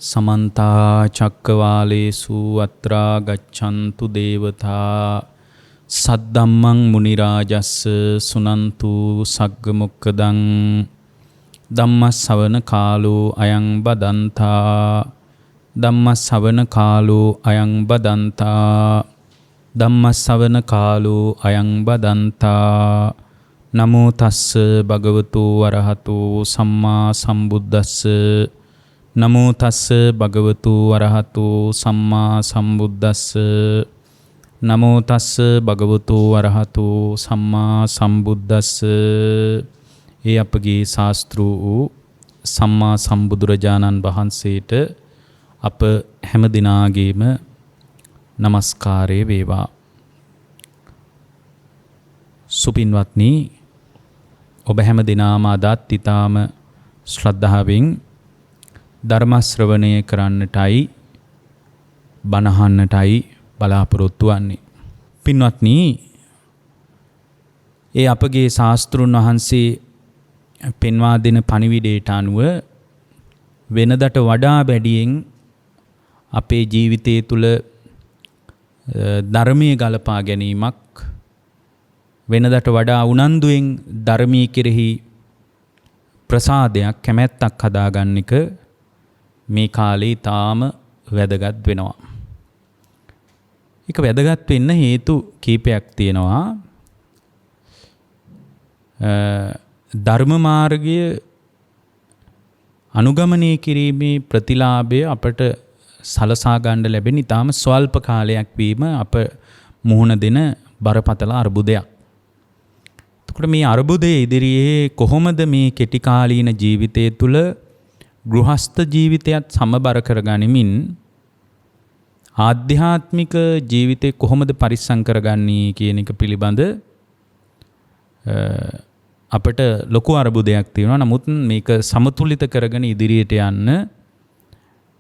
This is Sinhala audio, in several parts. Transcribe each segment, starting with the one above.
समन्ता चक्कवालेषु अत्रा गच्छन्तु देवता सद्धम्मं मुनिराजस्स सुनन्तु सग्गमुक्खदं धम्मश्रवण कालो अयं बदन्ता धम्मश्रवण कालो अयं बदन्ता ධම්මස්සවන කාලෝ අයං බදන්තා නමෝ තස්ස භගවතු වරහතු සම්මා සම්බුද්දස්ස නමෝ තස්ස භගවතු වරහතු සම්මා සම්බුද්දස්ස නමෝ තස්ස භගවතු වරහතු සම්මා සම්බුද්දස්ස. ඒ අපගේ ශාස්ත්‍රු වූ සම්මා සම්බුදුරජාණන් වහන්සේට අප හැම දිනාගේම නමස්කාරය වේවා. සුපින්වත්නි, ඔබ හැම දිනාම අදත් ඊටාම ශ්‍රද්ධාවෙන් ධර්ම ශ්‍රවණය කරන්නටයි බණ අහන්නටයි බලාපොරොත්තු වෙන්නේ. පින්වත්නි, ඒ අපගේ ශාස්ත්‍රුන් වහන්සේ පෙන්වා දෙන පණිවිඩයට අනුව වෙනදට වඩා වැඩියෙන් අපේ ජීවිතය තුළ ධර්මයේ ගලපා ගැනීමක්, වෙනදට වඩා උනන්දුවෙන් ධර්මයේ කෙරෙහි ප්‍රසාදයක්, කැමැත්තක් හදාගන්න එක මේ කාලේ තාම වැදගත් වෙනවා. ඒක වැදගත් වෙන්න හේතු කීපයක් තියෙනවා. ධර්ම මාර්ගය අනුගමනය කිරීමේ ප්‍රතිලාභය අපට සලසා ගන්න ලැබෙන ඉතාම ස්වල්ප කාලයක් වීම අප මුහුණ දෙන බරපතල අර්බුදයක්. එතකොට මේ අර්බුදය ඉදිරියේ කොහොමද මේ කෙටි කාලීන ජීවිතය තුළ ගෘහස්ත ජීවිතයත් සමබර කරගනිමින් ආධ්‍යාත්මික ජීවිතේ කොහොමද පරිස්සම් කරගන්නේ කියන එක පිළිබඳ අපට ලොකු අර්බුදයක් තියෙනවා. නමුත් මේක සමතුලිත කරගෙන ඉදිරියට යන්න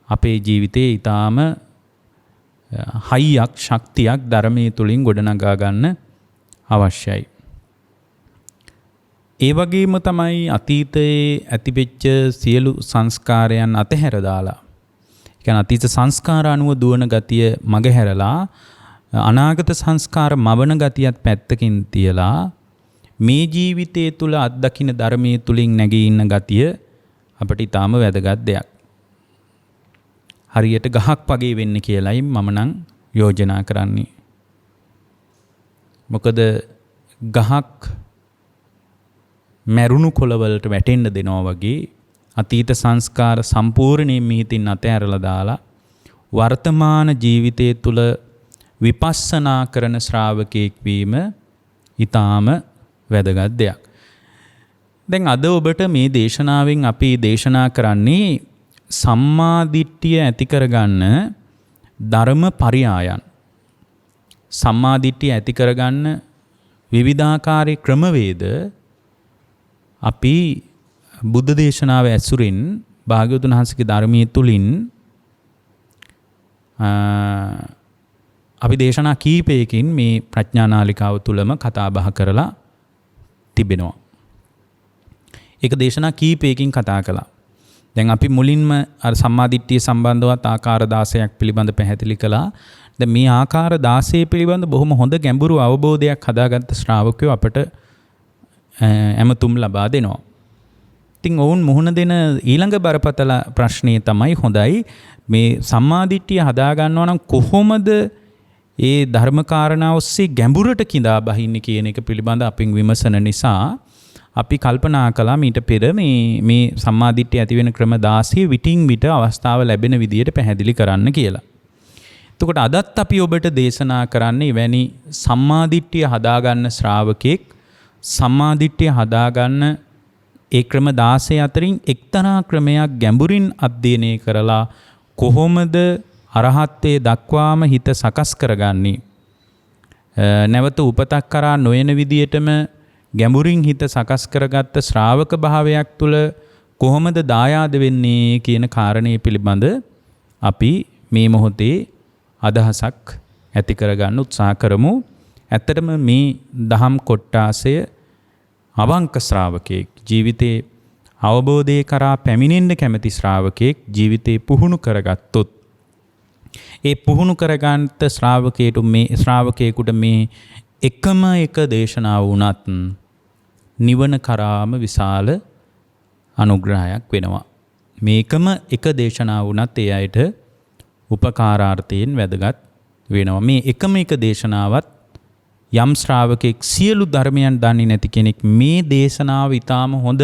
අපේ ජීවිතයේ ඊටාම හයියක්, ශක්තියක් ධර්මයේ තුලින් ගොඩනගා ගන්න අවශ්‍යයි. ඒ වගේම තමයි අතීතයේ ඇතිවෙච්ච සියලු සංස්කාරයන් අතහැර දාලා, ඒ කියන්නේ අතීත සංස්කාර අනුව දුවන ගතිය මගහැරලා අනාගත සංස්කාර මවන ගතියත් පැත්තකින් තියලා මේ ජීවිතයේ තුල අත්දකින්න ධර්මයේ තුලින් නැගී ඉන්න ගතිය අපිට ඊටාම වැදගත් දෙයක්. හරියට ගහක් වගේ වෙන්න කියලයි මම නම් යෝජනා කරන්නේ. මොකද ගහක් මැරුණු කොළවලට වැටෙන්න දෙනවා වගේ අතීත සංස්කාර සම්පූර්ණයෙන් මිහිතින් අතහැරලා දාලා වර්තමාන ජීවිතය තුළ විපස්සනා කරන ශ්‍රාවකෙක් වීම ඊටාම වැදගත් දෙයක්. දැන් අද ඔබට මේ දේශනාවෙන් අපි දේශනා කරන්නේ සම්මා දිට්ඨිය ඇති කරගන්න ධර්ම පරයයන්. සම්මා දිට්ඨිය ඇති කරගන්න විවිධාකාරී ක්‍රමවේද අපි බුද්ධ දේශනාව ඇසුරින් භාග්‍යවතුන් වහන්සේගේ ධර්මයේ තුලින් අපි දේශනා කීපයකින් මේ ප්‍රඥා නාලිකාව තුලම කතා බහ කරලා තිබෙනවා. ඒක දේශනා කීපයකින් කතා කළා. දැන් අපි මුලින්ම අර සම්මාදිට්ඨිය සම්බන්ධවත් ආකාර 16ක් පිළිබඳ පැහැදිලි කළා. දැන් මේ ආකාර 16 පිළිබඳ බොහොම හොඳ ගැඹුරු අවබෝධයක් හදාගත්ත ශ්‍රාවකයෝ අපට ඇමතුම් ලබා දෙනවා. ඉතින් ඔවුන් මුහුණ දෙන ඊළඟ බරපතල ප්‍රශ්නය තමයි, හොඳයි මේ සම්මාදිට්ඨිය හදා ගන්නවා නම් කොහොමද ඒ ධර්මකාරණා ඔස්සේ ගැඹුරට කිඳා බහින්නේ කියන එක පිළිබඳ අපින් විමසන නිසා අපි කල්පනා කළා මීට පෙර මේ සම්මාදිට්ඨිය ඇති වෙන ක්‍රම 16 විටින් විට අවස්ථාව ලැබෙන විදියට පැහැදිලි කරන්න කියලා. එතකොට අදත් අපි ඔබට දේශනා කරන්නේ එවැනි සම්මාදිට්ඨිය හදාගන්න ශ්‍රාවකෙක් සම්මාදිට්ඨිය හදාගන්න ඒ ක්‍රම 16 අතරින් එක්තරා ක්‍රමයක් ගැඹුරින් අධ්‍යයනය කරලා කොහොමද අරහත්ත්වයේ දක්වාම හිත සකස් කරගන්නේ, නැවත උපතක් කරා නොයන විදියටම ගැඹුරින් හිත සකස් කරගත්ත ශ්‍රාවක භාවයක් තුළ කොහොමද දායාද වෙන්නේ කියන කාරණේ පිළිබඳ අපි මේ මොහොතේ අදහසක් ඇති කරගන්න උත්සාහ කරමු. ඇත්තටම මේ දහම් කොටාසය අවංක ශ්‍රාවකයෙක් ජීවිතේ අවබෝධය කරා පැමිණෙන්න කැමති ශ්‍රාවකයෙක් ජීවිතේ පුහුණු කරගත්තොත් ඒ පුහුණු කරගන්ත ශ්‍රාවකයෙකුට මේ එකම එක දේශනාව වුණත් නිවන කරාම විශාල අනුග්‍රහයක් වෙනවා. මේකම එක දේශනාව වුණත් ඒ අයට උපකාරාර්ථයෙන් වැදගත් වෙනවා. මේ එකම එක දේශනාවත් යම් ශ්‍රාවකෙක් සියලු ධර්මයන් දන්නේ නැති කෙනෙක් මේ දේශනාව ඊටාම හොඳ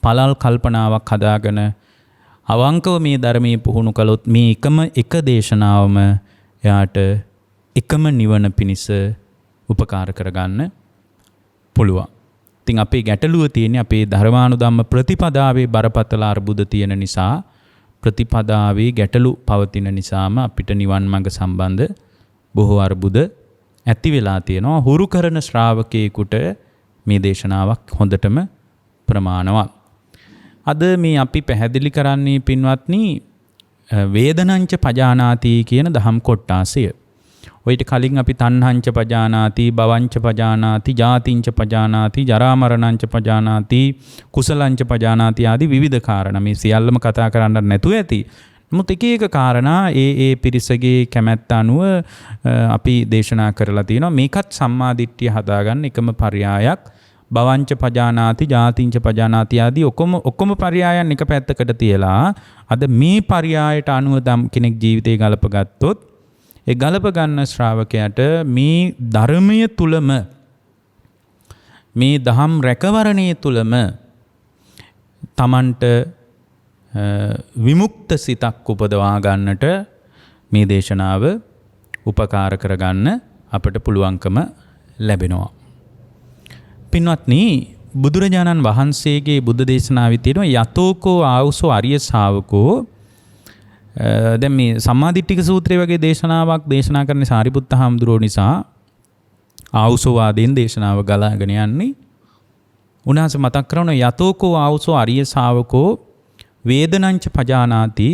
පළල් කල්පනාවක් හදාගෙන අවංකව මේ ධර්මයේ පුහුණු කළොත් මේ එකම එක දේශනාවම එයාට එකම නිවන පිණිස උපකාර කරගන්න පුළුවන්. ඉතින් අපේ ගැටලුව තියෙන්නේ අපේ ධර්මානුධම්ම ප්‍රතිපදාවේ බරපතල අර්බුද තියෙන නිසා ප්‍රතිපදාවේ ගැටලු පවතින නිසාම අපිට නිවන් මඟ සම්බන්ධ බොහෝ අර්බුද ඇති වෙලා තියෙනවා. හුරු කරන ශ්‍රාවකයෙකුට මේ දේශනාවක් හොඳටම ප්‍රමාණවත්. අද මේ අපි පැහැදිලි කරන්නේ පින්වත්නි වේදනංච පජානාති කියන දහම් කොටාසය. ඔයිට කලින් අපි තණ්හංච පජානාති, භවංච පජානාති, ජාතිංච පජානාති, ජරා මරණංච පජානාති, කුසලංච පජානාති ආදී විවිධ කාරණා මේ සියල්ලම කතා කරන්න නැතුව ඇති. නමුත් එක එක කාරණා ඒ පිරිසගේ කැමැත්ත අනුව අපි දේශනා කරලා තියෙනවා. මේකත් සම්මාදිට්ඨිය හදාගන්න එකම පරයයක්. භවංච පජානාති, ජාතිංච පජානාති ආදී ඔක්කොම පරයයන් එක පැත්තකට තියලා අද මේ පරයයට අනුව කෙනෙක් ජීවිතේ ගලපගත්තොත් ඒ ගලප ගන්න ශ්‍රාවකයාට මේ ධර්මය තුලම මේ දහම් රැකවරණය තුලම තමන්ට විමුක්ත සිතක් උපදවා ගන්නට මේ දේශනාව උපකාර කරගන්න අපට පුළුවන්කම ලැබෙනවා. පින්වත්නි, බුදුරජාණන් වහන්සේගේ බුද්ධ දේශනාවේ තියෙනවා යතෝකෝ ආවුසෝ අරිය ශාවකෝ. දැන් මේ සම්මාදිට්ඨික සූත්‍රය වගේ දේශනාවක් දේශනා කරන සාරිපුත්ත හාමුදුරුවෝ නිසා ආවුසෝ වාදයෙන් දේශනාව ගලාගෙන යන්නේ. උන්වහන්සේ මතක් කරන යතෝකෝ ආවුසෝ අරිය ශාවකෝ වේදනංච පජානාති,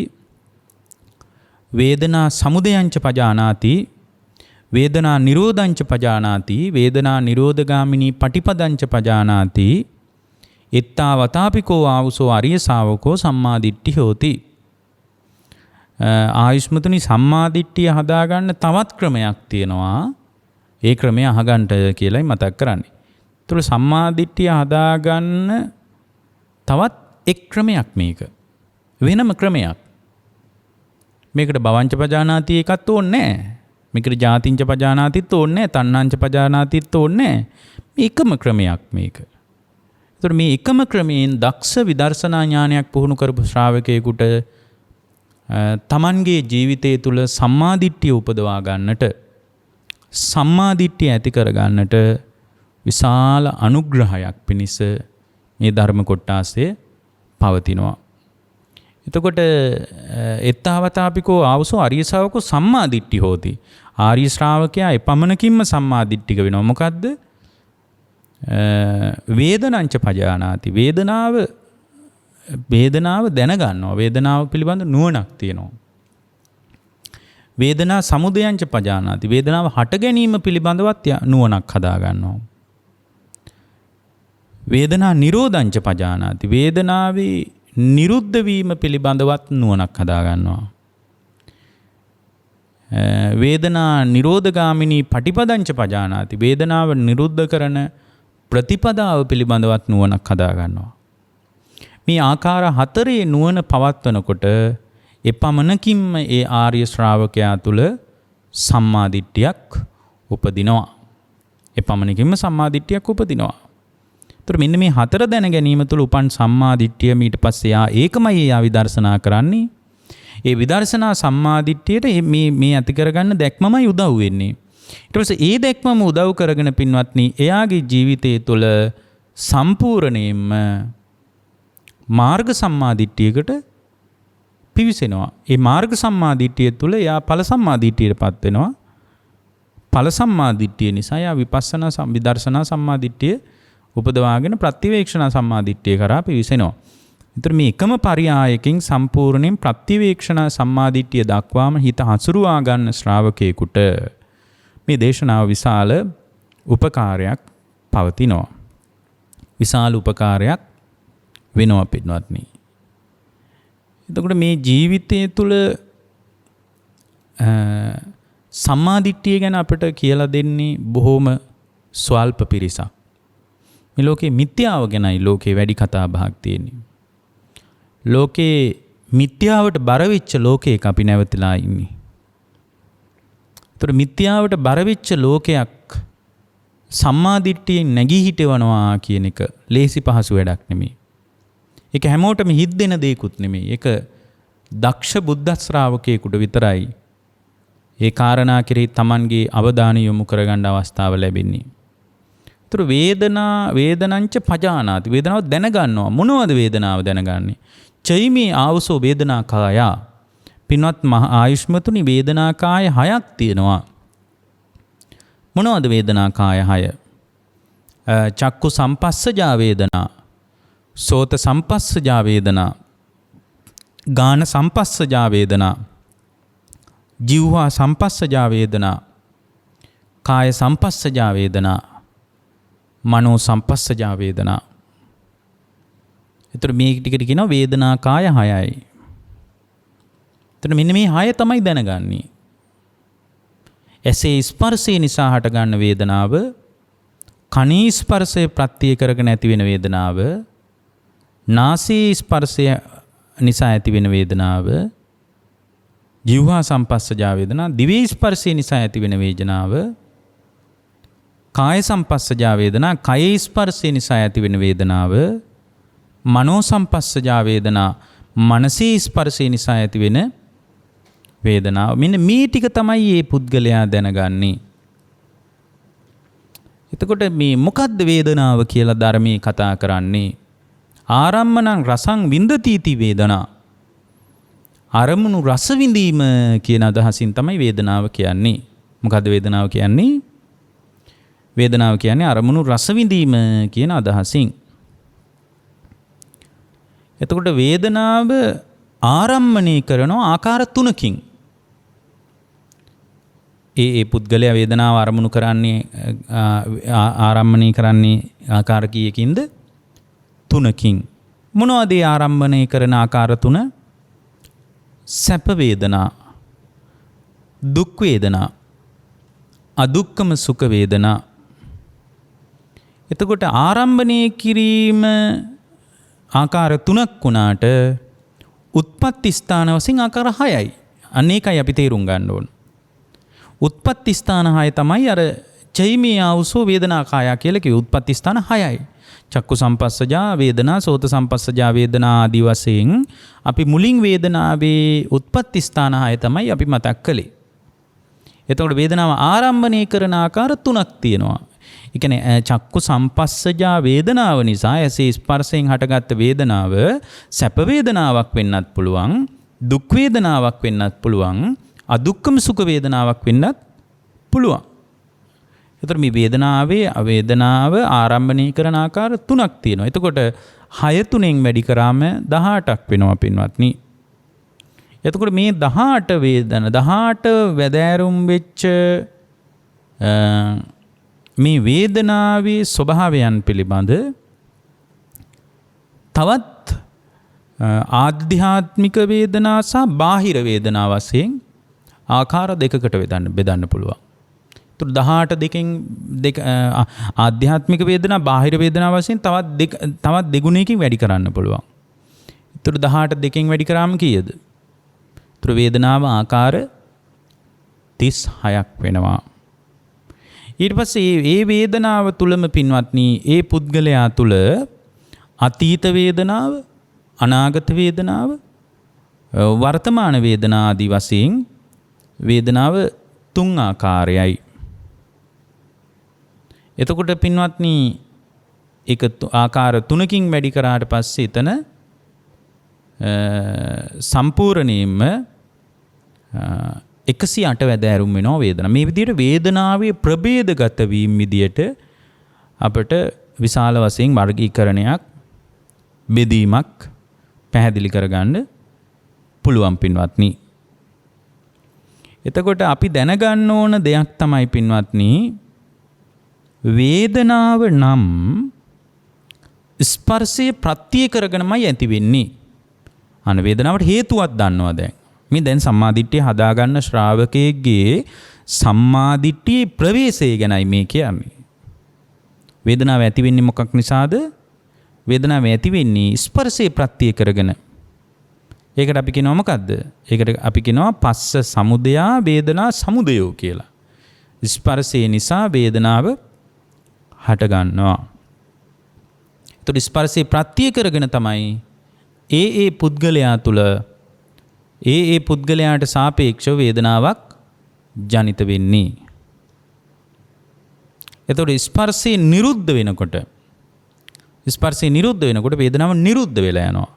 වේදනා සමුදයංච පජානාති, වේදනා නිරෝධංච පජානාති, වේදනා නිරෝධගාමිනී පටිපදංච පජානාති, එත්තා වතාපිකෝ ආවුසෝ අරිය ශාවකෝ සම්මාදිට්ඨි හෝති. ආයුෂ්මතුනි, සම්මාදිට්ඨිය හදාගන්න තවත් ක්‍රමයක් තියෙනවා. ඒ ක්‍රමය අහගන්න කියලායි මතක් කරන්නේ. ඒතර සම්මාදිට්ඨිය හදාගන්න තවත් එක් ක්‍රමයක් මේක. වෙනම ක්‍රමයක්. මේකට භවංච පජානාති එකත් ඕනේ නැහැ. මේකට ජාතිංච පජානාතිත් ඕනේ නැහැ. තණ්හංච පජානාතිත් ඕනේ නැහැ. මේ එකම ක්‍රමයක් මේක. ඒතර මේ එකම ක්‍රමයෙන් දක්ෂ විදර්ශනා ඥානයක් පුහුණු කරපු ශ්‍රාවකයෙකුට තමන්ගේ ජීවිතය තුළ සම්මාදිට්ඨිය උපදවා ගන්නට, සම්මාදිට්ඨිය ඇති කර ගන්නට විශාල අනුග්‍රහයක් පිණිස මේ ධර්ම කොටාසේ පවතිනවා. එතකොට එත්තාවතාපිකෝ ආවුසෝ ආර්ය ශ්‍රාවකෝ සම්මාදිට්ඨි හෝති. ආර්ය ශ්‍රාවකයා එපමණකින්ම සම්මාදිට්ඨික වෙනවා. මොකද්ද? වේදනංච පජානාති. වේදනාව දැනගන්නවා. වේදනාව පිළිබඳ නුවණක් තියෙනවා. වේදනා සමුදයංච පජානාති. වේදනාව හට ගැනීම පිළිබඳවත් නුවණක් හදා ගන්නවා. වේදනා නිරෝධංච පජානාති. වේදනාවේ නිරුද්ධ වීම පිළිබඳවත් නුවණක් හදා ගන්නවා. වේදනා නිරෝධගාමිනී පටිපදංච පජානාති. වේදනාව නිරුද්ධ කරන ප්‍රතිපදාව පිළිබඳවත් නුවණක් හදා ගන්නවා. මේ ආකාර හතරේ නුවණ පවත්වනකොට එපමණකින්ම ඒ ආර්ය ශ්‍රාවකයා තුළ සම්මාදිට්ඨියක් උපදිනවා. එපමණකින්ම සම්මාදිට්ඨියක් උපදිනවා. ඒතර මෙන්න මේ හතර දැන ගැනීම තුළ උපන් සම්මාදිට්ඨිය ඊට පස්සේ ඒකමයි එයා විදර්ශනා කරන්නේ. ඒ විදර්ශනා සම්මාදිට්ඨියට මේ ඇති කරගන්න දැක්මමයි උදව් වෙන්නේ. ඊට පස්සේ ඒ දැක්මම උදව් කරගෙන පින්වත්නි එයාගේ ජීවිතය තුළ සම්පූර්ණයෙන්ම මාර්ග සම්මාදිට්ඨියකට පිවිසෙනවා. ඒ මාර්ග සම්මාදිට්ඨිය තුළ එයා ඵල සම්මාදිට්ඨියටපත් වෙනවා. ඵල සම්මාදිට්ඨිය නිසා එයා විපස්සනා විදර්ශනා සම්මාදිට්ඨිය උපදවාගෙන ප්‍රතිවේක්ෂණ සම්මාදිට්ඨිය කරා පිවිසෙනවා. ඒතර මේ එකම පරයයකින් සම්පූර්ණයෙන් ප්‍රතිවේක්ෂණ සම්මාදිට්ඨිය දක්වාම හිත හසුරුවා ගන්න ශ්‍රාවකයෙකුට මේ දේශනාව විශාල උපකාරයක් පවතිනවා. විශාල උපකාරයක් වෙනවා පින්වත්නි. එතකොට මේ ජීවිතය තුළ සම්මාදිට්ඨිය ගැන අපිට කියලා දෙන්නේ බොහොම ස්වල්ප පිරිසක්. මේ ලෝකේ මිත්‍යාව ගැනයි ලෝකේ වැඩි කතා බහක් තියෙන්නේ. ලෝකේ මිත්‍යාවට බර වෙච්ච ලෝකයක අපි නැවතිලා ඉන්නේ. ඒතර මිත්‍යාවට බර වෙච්ච ලෝකයක් සම්මාදිට්ඨියෙන් නැගී හිටවනවා කියන එක ලේසි පහසු වැඩක් නෙමෙයි. ඒක හැමෝටම හිතෙන දෙයක්ුත් නෙමෙයි. ඒක දක්ෂ බුද්ධ ශ්‍රාවකයෙකුට විතරයි ඒ කාරණා කෙරෙහි Tamanගේ අවධානය යොමු කරගන්න අවස්ථාව ලැබෙන්නේ. ඒතර වේදනංච පජානාති. වේදනාව දැනගන්නවා. මොනවද වේදනාව දැනගන්නේ? චෛමේ ආවසෝ වේදනා කාය. පින්වත් මහ ආයුෂ්මතුනි වේදනා කාය 6ක් තියෙනවා. මොනවද වේදනා කාය 6? චක්කු සම්පස්සජා වේදනා, සෝත සම්පස්සජා වේදනා, ගාන සම්පස්සජා වේදනා, ජීවහා සම්පස්සජා වේදනා, කාය සම්පස්සජා වේදනා, මනෝ සම්පස්සජා වේදනා. එතකොට මේ ටිකට කියනවා වේදනා කාය 6යි. එතකොට මෙන්න මේ 6 තමයි දැනගන්නේ. ඇසේ ස්පර්ශය නිසා හටගන්න වේදනාව, කනේ ස්පර්ශය ප්‍රත්‍ය කරගෙන ඇති වෙන වේදනාව, නාසයේ ස්පර්ශය නිසා ඇති වෙන වේදනාව, ජීවහා සම්පස්සජා වේදනා, දිවේ ස්පර්ශය නිසා ඇති වෙන වේදනාව, කාය සම්පස්සජා වේදනා, කයේ ස්පර්ශය නිසා ඇති වෙන වේදනාව, මනෝ සම්පස්සජා වේදනා, මනසේ ස්පර්ශය නිසා ඇති වෙන වේදනාව. මෙන්න මේ ටික තමයි මේ පුද්ගලයා දැනගන්නේ. එතකොට මේ මොකද්ද වේදනාව කියලා ධර්මයේ කතා කරන්නේ? ආරම්මණං රසං වින්දති වේදනා. අරමුණු රස විඳීම කියන අදහසින් තමයි වේදනාව කියන්නේ. මොකද්ද වේදනාව කියන්නේ? වේදනාව කියන්නේ අරමුණු රස විඳීම කියන අදහසින්. එතකොට වේදනාව ආරම්මණය කරන ආකාර තුනකින්. ඒ පුද්ගලයා වේදනාව අරමුණු කරන්නේ ආරම්මණය කරන්නේ ආකාර කීයකින්ද? තුනකින්. මොනවද ඒ ආරම්භණය කරන ආකාර තුන? සැප වේදනා, දුක් වේදනා, අදුක්කම සුඛ වේදනා. එතකොට ආරම්භණය කිරීම ආකාර තුනක් වුණාට උත්පත්ති ස්ථාන වශයෙන් ආකාර 6යි. අනේකයි අපි තේරුම් ගන්න ඕන. උත්පත්ති ස්ථාන 6 තමයි අර චෛමේ ආවසෝ වේදනා කාය කියලා කිව්වේ. උත්පත්ති ස්ථාන 6යි. චක්කු සම්පස්සජා වේදනා, සෝත සම්පස්සජා වේදනා ආදී වශයෙන් අපි මුලින් වේදනාවේ උත්පත්ති ස්ථාන 6 තමයි අපි මතක් කළේ. එතකොට වේදනාව ආරම්භණය කරන ආකාර තුනක් තියෙනවා. ඒ කියන්නේ චක්කු සම්පස්සජා වේදනාව නිසා ඇසේ ස්පර්ශයෙන් හටගත්ත වේදනාව සැප වේදනාවක් වෙන්නත් පුළුවන්, දුක් වේදනාවක් වෙන්නත් පුළුවන්, අදුක්කම සුඛ වේදනාවක් වෙන්නත් පුළුවන්. එතකොට මේ වේදනාව ආරම්භණය කරන ආකාර තුනක් තියෙනවා. එතකොට 6 තුනෙන් වැඩි කරාම 18ක් වෙනවා පින්වත්නි. එතකොට මේ 18 වැදෑරුම් වෙච්ච මේ වේදනාවේ ස්වභාවයන් පිළිබඳ තවත් ආධ්‍යාත්මික වේදනා සහ බාහිර වේදනා වශයෙන් ආකාර දෙකකට බෙදන්න පුළුවන්. 18 දෙකෙන් ආධ්‍යාත්මික වේදනා බාහිර වේදනා වශයෙන් තවත් දෙගුණයකින් වැඩි කරන්න පුළුවන්. ඒතර 18 දෙකෙන් වැඩි කරාම කීයද? ඒතර වේදනාව ආකාර 36ක් වෙනවා. ඊට පස්සේ ඒ වේදනාව තුලම පින්වත්නි ඒ පුද්ගලයා තුල අතීත වේදනාව, අනාගත වේදනාව, වර්තමාන වේදනා ආදී වශයෙන් වේදනාව 3 ආකාරයයි. එතකොට පින්වත්නි ඒක ආකාර 3කින් වැඩි කරාට පස්සේ එතන සම්පූර්ණයෙන්ම 108 වැදෑරුම් වෙනවා වේදනා. මේ විදිහට වේදනාවේ ප්‍රභේදගත වීම විදියට අපට විශාල වශයෙන් වර්ගීකරණයක්, බෙදීමක් පැහැදිලි කරගන්න පුළුවන් පින්වත්නි. එතකොට අපි දැනගන්න ඕන දෙයක් තමයි පින්වත්නි, වේදනාව නම් ස්පර්ශය ප්‍රත්‍ය කරගෙනමයි ඇති වෙන්නේ. අන වේදනාවට හේතුවක් දන්නවා දැන්. මේ දැන් සම්මාදිට්ඨිය හදාගන්න ශ්‍රාවකයෙක්ගේ සම්මාදිට්ඨියේ ප්‍රවේශය ගැනයි මේ කියන්නේ. වේදනාව ඇති වෙන්නේ මොකක් නිසාද? වේදනාව ඇති වෙන්නේ ස්පර්ශය ප්‍රත්‍ය කරගෙන. ඒකට අපි කියනවා මොකද්ද? ඒකට අපි කියනවා පස්ස සමුදයා වේදනා සමුදයෝ කියලා. ස්පර්ශය නිසා වේදනාව හට ගන්නවා. ඒතකොට ස්පර්ශය ප්‍රත්‍ය කරගෙන තමයි ඒ පුද්ගලයා තුල ඒ පුද්ගලයාට සාපේක්ෂව වේදනාවක් ජනිත වෙන්නේ. එතකොට ස්පර්ශය නිරුද්ධ වෙනකොට වේදනාව නිරුද්ධ වෙලා යනවා.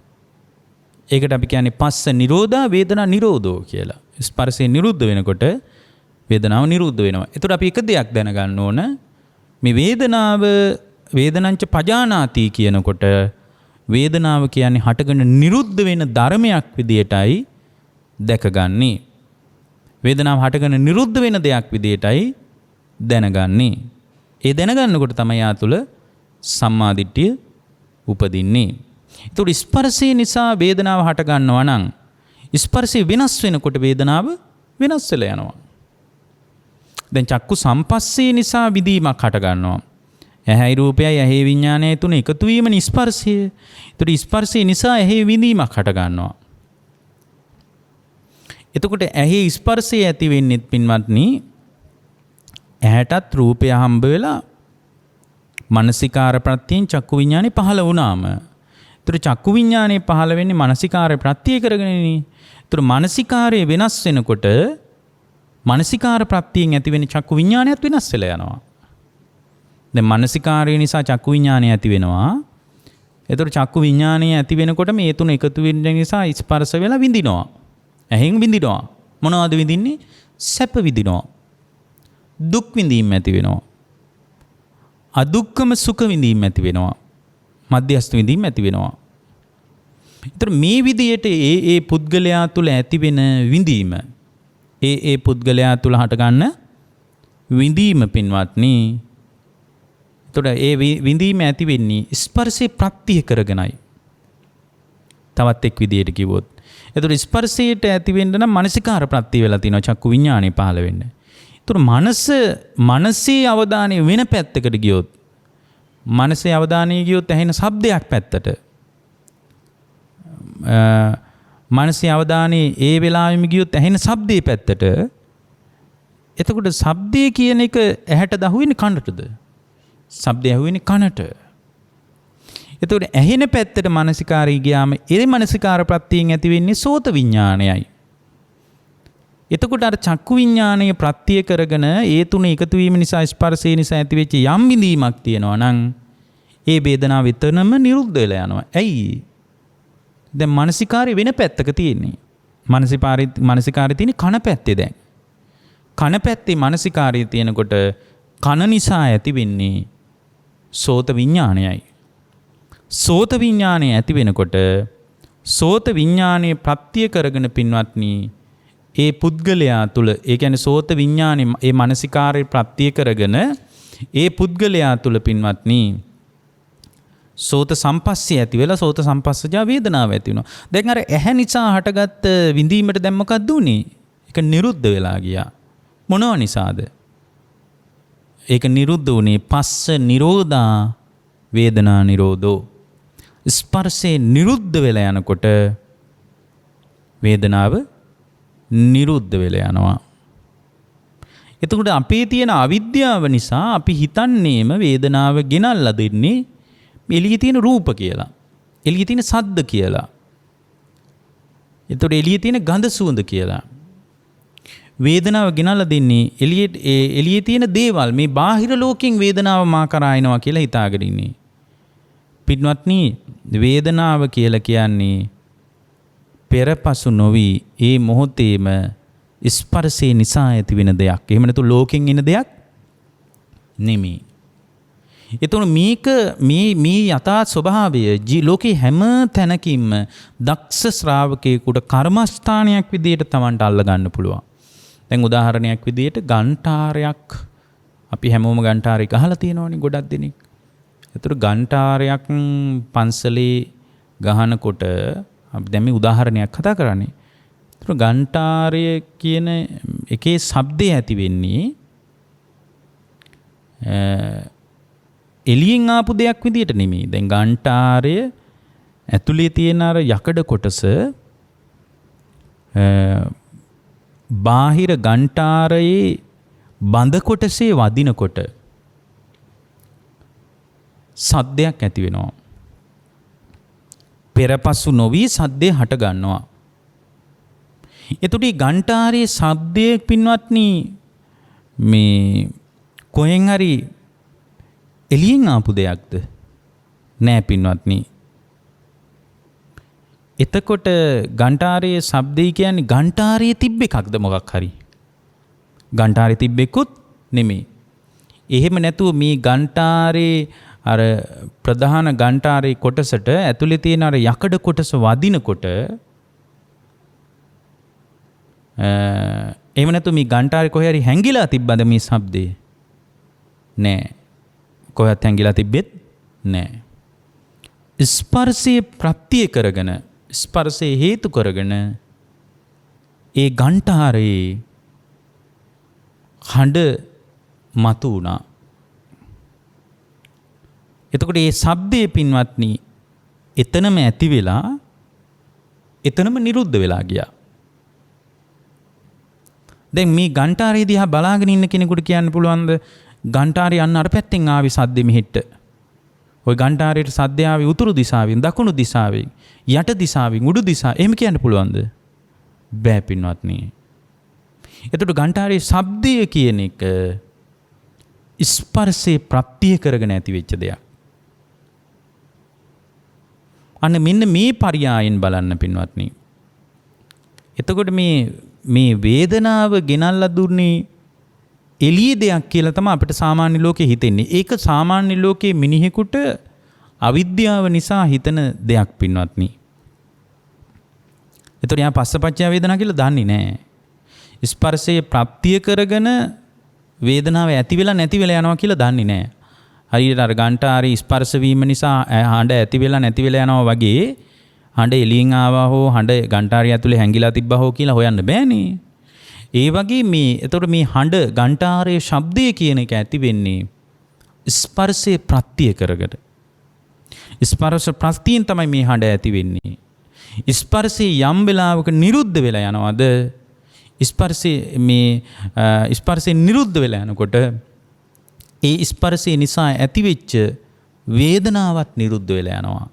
ඒකට අපි කියන්නේ පස්ස නිරෝධා වේදනා නිරෝධෝ කියලා. ස්පර්ශය නිරුද්ධ වෙනකොට වේදනාව නිරුද්ධ වෙනවා. එතකොට අපි එක දෙයක් දැනගන්න ඕන. මේ වේදනංච පජානාති කියනකොට වේදනාව කියන්නේ හටගෙන නිරුද්ධ වෙන ධර්මයක් විදියටයි දැකගන්නේ. වේදනාව හටගෙන නිරුද්ධ වෙන දෙයක් විදියටයි දැනගන්නේ. ඒ දැනගන්නකොට තමයි යා තුළ සම්මාදිට්ඨිය උපදින්නේ. ඒතකොට ස්පර්ශය නිසා වේදනාව හට ගන්නවා නම් ස්පර්ශය වෙනස් වෙනකොට වේදනාව වෙනස් වෙලා යනවා. දැන් චක්කු සම්පස්සේ නිසා විදීමක් හට ගන්නවා. ඇහැයි රූපයයි ඇහි විඥානයයි තුන එකතු වීමනේ ස්පර්ශය. ඒතකොට ස්පර්ශය නිසා ඇහි විඳීමක් හට ගන්නවා. එතකොට ඇහි ස්පර්ශය ඇති වෙන්නේ පින්වත්නි ඇහැටත් රූපය හම්බ වෙලා මානසිකාර ප්‍රත්‍යයෙන් චක්කු විඥානේ පහළ වුණාම. ඒතර චක්කු විඥානේ පහළ වෙන්නේ මානසිකාරය ප්‍රත්‍ය කරගෙනනේ. ඒතර මානසිකාරය වෙනස් වෙනකොට මානසිකාර ප්‍රත්‍යයෙන් ඇති වෙන චක්කු විඥානයත් වෙනස් වෙලා යනවා. දැන් මානසිකාරය නිසා චක්කු විඥානය ඇති වෙනවා. ඒතර චක්කු විඥානය ඇති වෙනකොට මේ තුන එකතු වෙන නිසා ස්පර්ශ වෙලා විඳිනවා. ඇහෙන් විඳිනවා. මොනවද විඳින්නේ? සැප විඳිනවා. දුක් විඳීම් ඇති වෙනවා. අදුක්කම සුඛ විඳීම් ඇති වෙනවා. මධ්‍යස්ථ විඳීම් ඇති වෙනවා. ඒතර මේ විදියට ඒ පුද්ගලයා තුළ ඇති වෙන විඳීම ඒ පුද්ගලයා තුළ හට ගන්න විඳීම පින්වත්නි. ඒතර ඒ විඳීම ඇති වෙන්නේ ස්පර්ශේ ප්‍රත්‍ය කරගෙනයි. තවත් එක් විදියට කිව්වොත් ඒතර ස්පර්ශයට ඇති වෙන්න නම් මානසිකාර ප්‍රත්‍ය වෙලා තියෙනවා චක්කු විඥානේ පහළ වෙන්න. ඒතර මනසේ අවධානය වෙන පැත්තකට ගියොත් මනසේ අවධානය ගියොත් ඇහෙන ශබ්දයක් පැත්තට මනසේ අවධානය ඒ වෙලාවෙම ගියොත් ඇහෙන ශබ්දේ පැත්තට. එතකොට ශබ්දේ කියන එක ඇහැට දහුවෙන්නේ කනටද? ශබ්දය ඇහුවෙන්නේ කනට. එතකොට ඇහෙන පැත්තට මානසිකාරය ගියාම ඒ මානසිකාර ප්‍රත්‍යයෙන් ඇති වෙන්නේ සෝත විඥානයයි. එතකොට අර චක්කු විඥානය ප්‍රත්‍ය කරගෙන ඒ තුන එකතු වීම නිසා ස්පර්ශය නිසා ඇතිවෙච්ච යම් විඳීමක් තියෙනවා නම් ඒ වේදනාව විතරම නිරුද්ධ වෙලා යනවා. ඇයි? දැන් මානසිකාරය වෙන පැත්තක තියෙන්නේ. මානසිකාරය තියෙන්නේ කන පැත්තේ දැන්. කන පැත්තේ මානසිකාරය තියෙනකොට කන නිසා ඇති වෙන්නේ සෝත විඥානයයි. සෝත විඥානය ඇති වෙනකොට සෝත විඥානය ප්‍රත්‍ය කරගෙන පින්වත්නි ඒ පුද්ගලයා තුළ ඒ කියන්නේ සෝත විඥානේ ඒ මානසිකාරය ප්‍රත්‍ය කරගෙන ඒ පුද්ගලයා තුළ පින්වත්නි සෝත සම්පස්සිය ඇති වෙලා සෝත සම්පස්සජා වේදනාව ඇති වෙනවා. දැන් අර ඇහැ නිසා හටගත්ත විඳීමට දැන් මොකක්ද උනේ? ඒක නිරුද්ධ වෙලා ගියා. මොනව නිසාද? ඒක නිරුද්ධ උනේ පස්ස නිරෝධා වේදනා නිරෝධෝ. ස්පර්ශේ නිරුද්ධ වෙලා යනකොට වේදනාව නිරුද්ධ වෙලා යනවා. එතකොට අපේ තියෙන අවිද්‍යාව නිසා අපි හිතන්නේම වේදනාව ගෙනල්ලා දෙන්නේ එළියේ තියෙන රූප කියලා. එළියේ තියෙන සද්ද කියලා. එතකොට එළියේ තියෙන ගඳ සුවඳ කියලා. වේදනාව ගෙනල්ලා දෙන්නේ එළියේ තියෙන දේවල් මේ බාහිර ලෝකෙන් වේදනාව මා කරා එනවා කියලා හිතාගෙන ඉන්නේ. පින්වත්නි වේදනාව කියලා කියන්නේ පෙරපසු නොවි ඒ මොහොතේම ස්පර්ශේ නිසා ඇති වෙන දෙයක්. එහෙම නැතු ලෝකෙන් එන දෙයක් නෙමෙයි. එතකොට මේ යථා ස්වභාවය ලෝකේ හැම තැනකින්ම දක්ෂ ශ්‍රාවකයෙකුට කර්මස්ථානයක් විදියට Tamanට අල්ල ගන්න පුළුවන්. දැන් උදාහරණයක් විදියට ගන්ඨාරයක් අපි හැමෝම ගන්ඨාරයක් අහලා තියෙනවනේ ගොඩක් දෙනෙක්. ඒතර ගන්ටාරයක් පන්සලේ ගහනකොට අපි දැන් මේ උදාහරණයක් කතා කරන්නේ. ඒතර ගන්ටාරය කියන එකේ ශබ්දය ඇති වෙන්නේ එළියෙන් ආපු දෙයක් විදියට නෙමෙයි. දැන් ගන්ටාරය ඇතුලේ තියෙන අර යකඩ කොටස බාහිර ගන්ටාරයේ බඳ කොටසේ වදිනකොට සද්දයක් ඇති වෙනවා. පෙරපසු නොවි සද්දේ හට ගන්නවා. එතකොට මේ ගන්ටාරයේ ශබ්දයේ පින්වත්නි මේ කොහෙන් හරි එළියෙන් ආපු දෙයක්ද? නෑ පින්වත්නි. එතකොට ගන්ටාරයේ ශබ්දය කියන්නේ ගන්ටාරයේ තිබ්බ එකක්ද මොකක් හරි? ගන්ටාරයේ තිබ්බෙකුත් නෙමෙයි. එහෙම නැතුව මේ ගන්ටාරේ අර ප්‍රධාන ගන්ටාරේ කොටසට ඇතුලේ තියෙන අර යකඩ කොටස වදිනකොට එහෙම නැතුව මේ ගන්ටාරේ කොහේ හරි හැංගිලා තිබ්බද මේ ශබ්දේ? නෑ. කොහෙවත් හැංගිලා තිබෙත් නෑ. ස්පර්ශයේ ප්‍රත්‍ය කරගෙන ස්පර්ශයේ හේතු කරගෙන ඒ ගන්ටාරේ හඬ මතු වුණා. එතකොට මේ ශබ්දයේ පින්වත්නි එතනම ඇති වෙලා එතනම නිරුද්ධ වෙලා ගියා. දැන් මේ ගන්ටාරේ දිහා බලාගෙන ඉන්න කෙනෙකුට කියන්න පුළුවන්ද ගන්ටාරේ යන්න අර පැත්තෙන් ආවි සද්දෙ මෙහෙට. ওই ගන්ටාරේට සද්දය ආවි උතුරු දිශාවෙන්, දකුණු දිශාවෙන්, යට දිශාවෙන්, උඩු දිශාව. එහෙම කියන්න පුළුවන්ද? බෑ පින්වත්නි. එතකොට ගන්ටාරේ ශබ්දය කියන එක ස්පර්ශේ ප්‍රත්‍ය කරගෙන ඇති වෙච්ච දෙයක්. අන්න මෙන්න මේ පරියායෙන් බලන්න පින්වත්නි. එතකොට මේ වේදනාව ගෙනල්ලා දුන්නේ එළිය දෙයක් කියලා තමයි අපිට සාමාන්‍ය ලෝකේ හිතෙන්නේ. ඒක සාමාන්‍ය ලෝකේ මිනිහෙකුට අවිද්‍යාව නිසා හිතන දෙයක් පින්වත්නි. එතකොට යා පස්සපච්චය වේදනා කියලා දන්නේ නැහැ. ස්පර්ශයේ ප්‍රත්‍ය කරගෙන වේදනාව ඇති වෙලා නැති වෙලා යනවා කියලා දන්නේ නැහැ. හරියට අර ගන්ටාරේ ස්පර්ශ වීම නිසා හඬ ඇති වෙලා නැති වෙලා යනවා වගේ හඬ එළියෙන් ආවා හෝ හඬ ගන්ටාරිය ඇතුලේ හැංගිලා තිබ්බා හෝ කියලා හොයන්න බෑනේ. ඒ වගේ එතකොට මේ හඬ ගන්ටාරයේ ශබ්දය කියන එක ඇති වෙන්නේ ස්පර්ශයේ ප්‍රත්‍ය කරගෙන. ස්පර්ශ ප්‍රත්‍යයෙන් තමයි මේ හඬ ඇති වෙන්නේ. ස්පර්ශයේ යම් වෙලාවක නිරුද්ධ වෙලා යනවාද? ස්පර්ශයේ නිරුද්ධ වෙලා යනකොට ඒ ස්පර්ශය නිසා ඇතිවෙච්ච වේදනාවත් නිරුද්ධ වෙලා යනවා.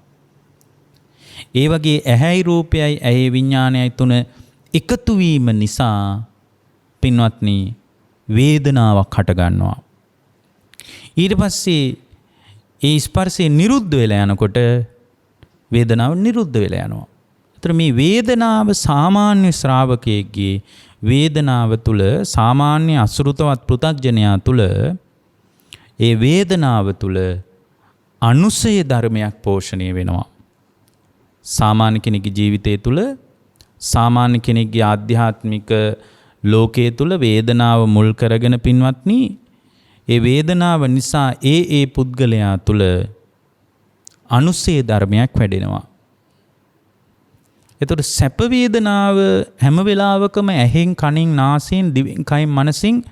ඒ වගේ ඇහැයි රූපයයි ඇහි විඥානයයි තුන එකතු වීම නිසා පින්වත්නි වේදනාවක් හට ගන්නවා. ඊට පස්සේ ඒ ස්පර්ශය නිරුද්ධ වෙලා යනකොට වේදනාව නිරුද්ධ වෙලා යනවා. ඒතර මේ වේදනාව සාමාන්‍ය ශ්‍රාවකයෙක්ගේ වේදනාව තුල සාමාන්‍ය අසෘතවත් පෘථග්ජනයා තුල ඒ වේදනාව තුල අනුසය ධර්මයක් පෝෂණය වෙනවා. සාමාන්‍ය කෙනෙකුගේ ජීවිතය තුල සාමාන්‍ය කෙනෙකුගේ ආධ්‍යාත්මික ලෝකයේ තුල වේදනාව මුල් කරගෙන පින්වත්නි ඒ වේදනාව නිසා ඒ පුද්ගලයා තුල අනුසය ධර්මයක් වැඩෙනවා. එතකොට සැප වේදනාව හැම වෙලාවකම ඇහෙන් කනෙන් නාසයෙන් දිවෙන් කයින් මනසින්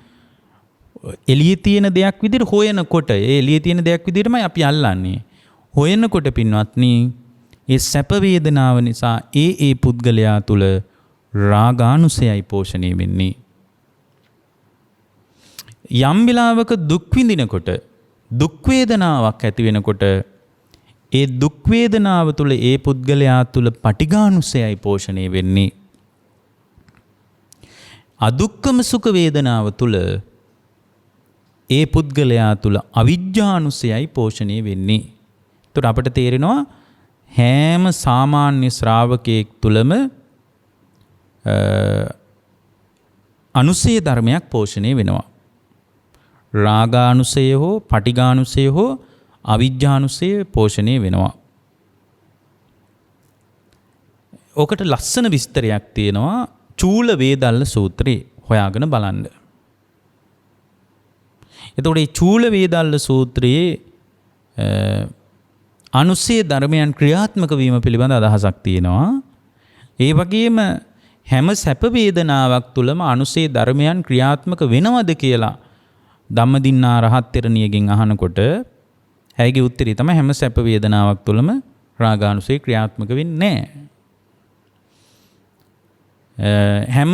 එළියේ තියෙන දෙයක් විදිහට හොයනකොට ඒ එළියේ තියෙන දෙයක් විදිහටමයි අපි අල්ලන්නේ. හොයනකොට පින්වත්නි ඒ සැප වේදනාව නිසා ඒ පුද්ගලයා තුල රාගානුසයයි පෝෂණය වෙන්නේ. යම් වෙලාවක දුක් විඳිනකොට දුක් වේදනාවක් ඇති වෙනකොට ඒ දුක් වේදනාව තුල ඒ පුද්ගලයා තුල පටිඝානුසයයි පෝෂණය වෙන්නේ. අදුක්කම සුඛ වේදනාව තුල ඒ පුද්ගලයා තුල අවිජ්ජානුසයයි පෝෂණය වෙන්නේ. ඒතර අපිට තේරෙනවා හැම සාමාන්‍ය ශ්‍රාවකයෙක් තුලම අනුසය ධර්මයක් පෝෂණය වෙනවා. රාගානුසය හෝ පටිඝානුසය හෝ අවිජ්ජානුසය පෝෂණය වෙනවා. ඕකට ලස්සන විස්තරයක් තියෙනවා චූල වේදල්ල සූත්‍රේ හොයාගෙන බලන්න. එතකොට මේ චූල වේදල්ල සූත්‍රයේ අනුසේ ධර්මයන් ක්‍රියාත්මක වීම පිළිබඳ අදහසක් තියෙනවා. ඒ වගේම හැම සැප වේදනාවක් තුළම අනුසේ ධර්මයන් ක්‍රියාත්මක වෙනවද කියලා ධම්මදින්නා රහත් තෙරණියගෙන් අහනකොට ඇයිගේ උත්තරය තමයි හැම සැප වේදනාවක් තුළම රාගානුසේ ක්‍රියාත්මක වෙන්නේ නැහැ. හැම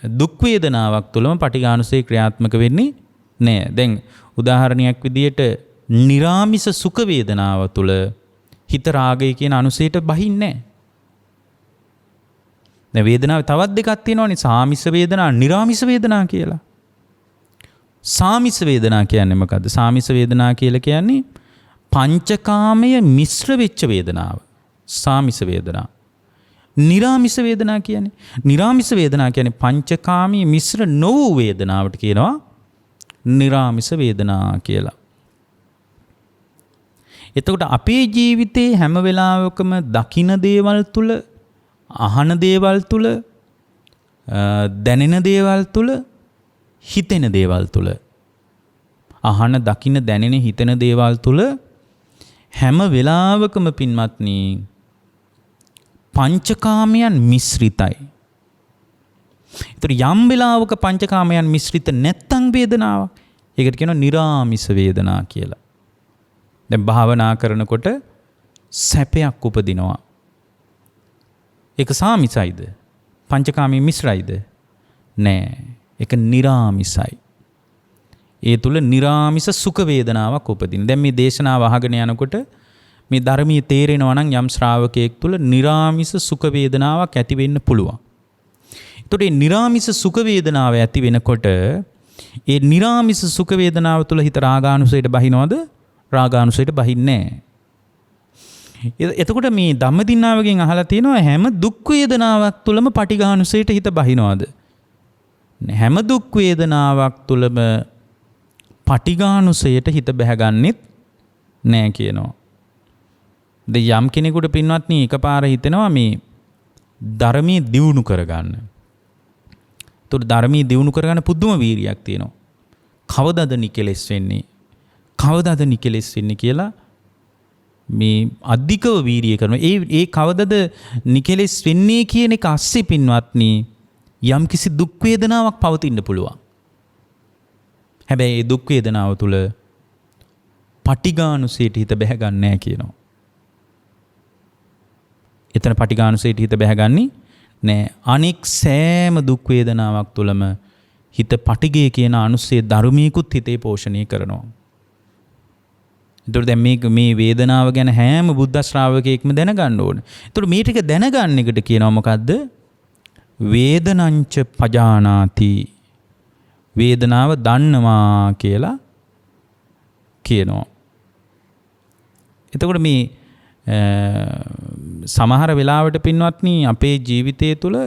දුක් වේදනාවක් තුළම පටිඝානුසේ ක්‍රියාත්මක වෙන්නේ නැහැ. දැන් උදාහරණයක් විදියට නිරාමිස සුඛ වේදනාව තුළ හිත රාගය කියන අනුසයට බහින්නේ නැහැ. දැන් වේදනාවේ තවත් දෙකක් තියෙනවානේ සාමිස වේදනා, නිරාමිස වේදනා කියලා. සාමිස වේදනා කියන්නේ මොකද්ද? සාමිස වේදනා කියලා කියන්නේ පංචකාමය මිශ්‍ර වෙච්ච වේදනාව. සාමිස වේදනා. නිරාමිස වේදනා කියන්නේ පංචකාමී මිශ්‍ර නොවූ වේදනාවට කියනවා නිරාමිස වේදනා කියලා. එතකොට අපේ ජීවිතේ හැම වෙලාවකම දකින දේවල් තුල, අහන දේවල් තුල, දැනෙන දේවල් තුල, හිතෙන දේවල් තුල, අහන, දකින, දැනෙන, හිතෙන දේවල් තුල හැම වෙලාවකම පින්වත්නි පංචකාමයන් මිශ්‍රිතයි. ඒතර යම් වෙලාවක පංචකාමයන් මිශ්‍රිත නැත්තම් වේදනාවක්. ඒකට කියනවා නිරාමිස වේදනා කියලා. දැන් භාවනා කරනකොට සැපයක් උපදිනවා. ඒක සාමිසයිද? පංචකාමී මිශ්‍රයිද? නෑ. ඒක නිරාමිසයි. ඒ තුල නිරාමිස සුඛ වේදනාවක් උපදින. දැන් මේ දේශනාව අහගෙන යනකොට මේ ධර්මයේ තේරෙනවා නම් යම් ශ්‍රාවකයෙක් තුල නිරාමිස සුඛ වේදනාවක් ඇති වෙන්න පුළුවන්. ඒතකොට මේ නිරාමිස සුඛ වේදනාව ඇති වෙනකොට ඒ නිරාමිස සුඛ වේදනාව තුල හිත රාගානුසයට බහිනවද? රාගානුසයට බහින්නේ නැහැ. එතකොට මේ ධම්මදින්නාවගෙන් අහලා තියෙනවා හැම දුක් වේදනාවක් තුලම පටිඝානුසයට හිත බහිනවද? හැම දුක් වේදනාවක් තුලම පටිඝානුසයට හිත බැහැගන්නෙත් නැහැ කියනවා. යම් කෙනෙකුට පින්වත්නි එකපාර හිතෙනවා මේ ධර්මයේ දියුණු කරගන්න. ඒතකොට ධර්මයේ දියුණු කරගන්න පුදුම වීරියක් තියෙනවා. කවදාද නිකලෙස් වෙන්නේ? කවදාද නිකලෙස් වෙන්නේ කියලා මේ අධිකව වීරිය කරනවා. ඒ කවදාද නිකලෙස් වෙන්නේ කියන එක අස්සේ පින්වත්නි යම්කිසි දුක් වේදනාවක් පවතින්න පුළුවන්. හැබැයි ඒ දුක් වේදනාව තුළ පටිඝානුසයට හිත බැහැගන්නේ නැහැ කියනවා. එතන පටිඝානුසයට හිත බැහැගන්නේ නැහැ. අනෙක් සෑම දුක් වේදනාවක් තුළම හිත පටිඝය කියන අනුසය ධර්මීකුත් හිතේ පෝෂණය කරනවා. එතකොට දැන් මේ වේදනාව ගැන හැම බුද්ධ ශ්‍රාවකයෙක්ම දැනගන්න ඕනේ. එතකොට මේ ටික දැනගන්න එකට කියනවා මොකද්ද? වේදනංච පජානාති. වේදනාව දන්නවා කියලා කියනවා. එතකොට මේ සමහර වෙලාවට පින්වත්නි අපේ ජීවිතය තුළ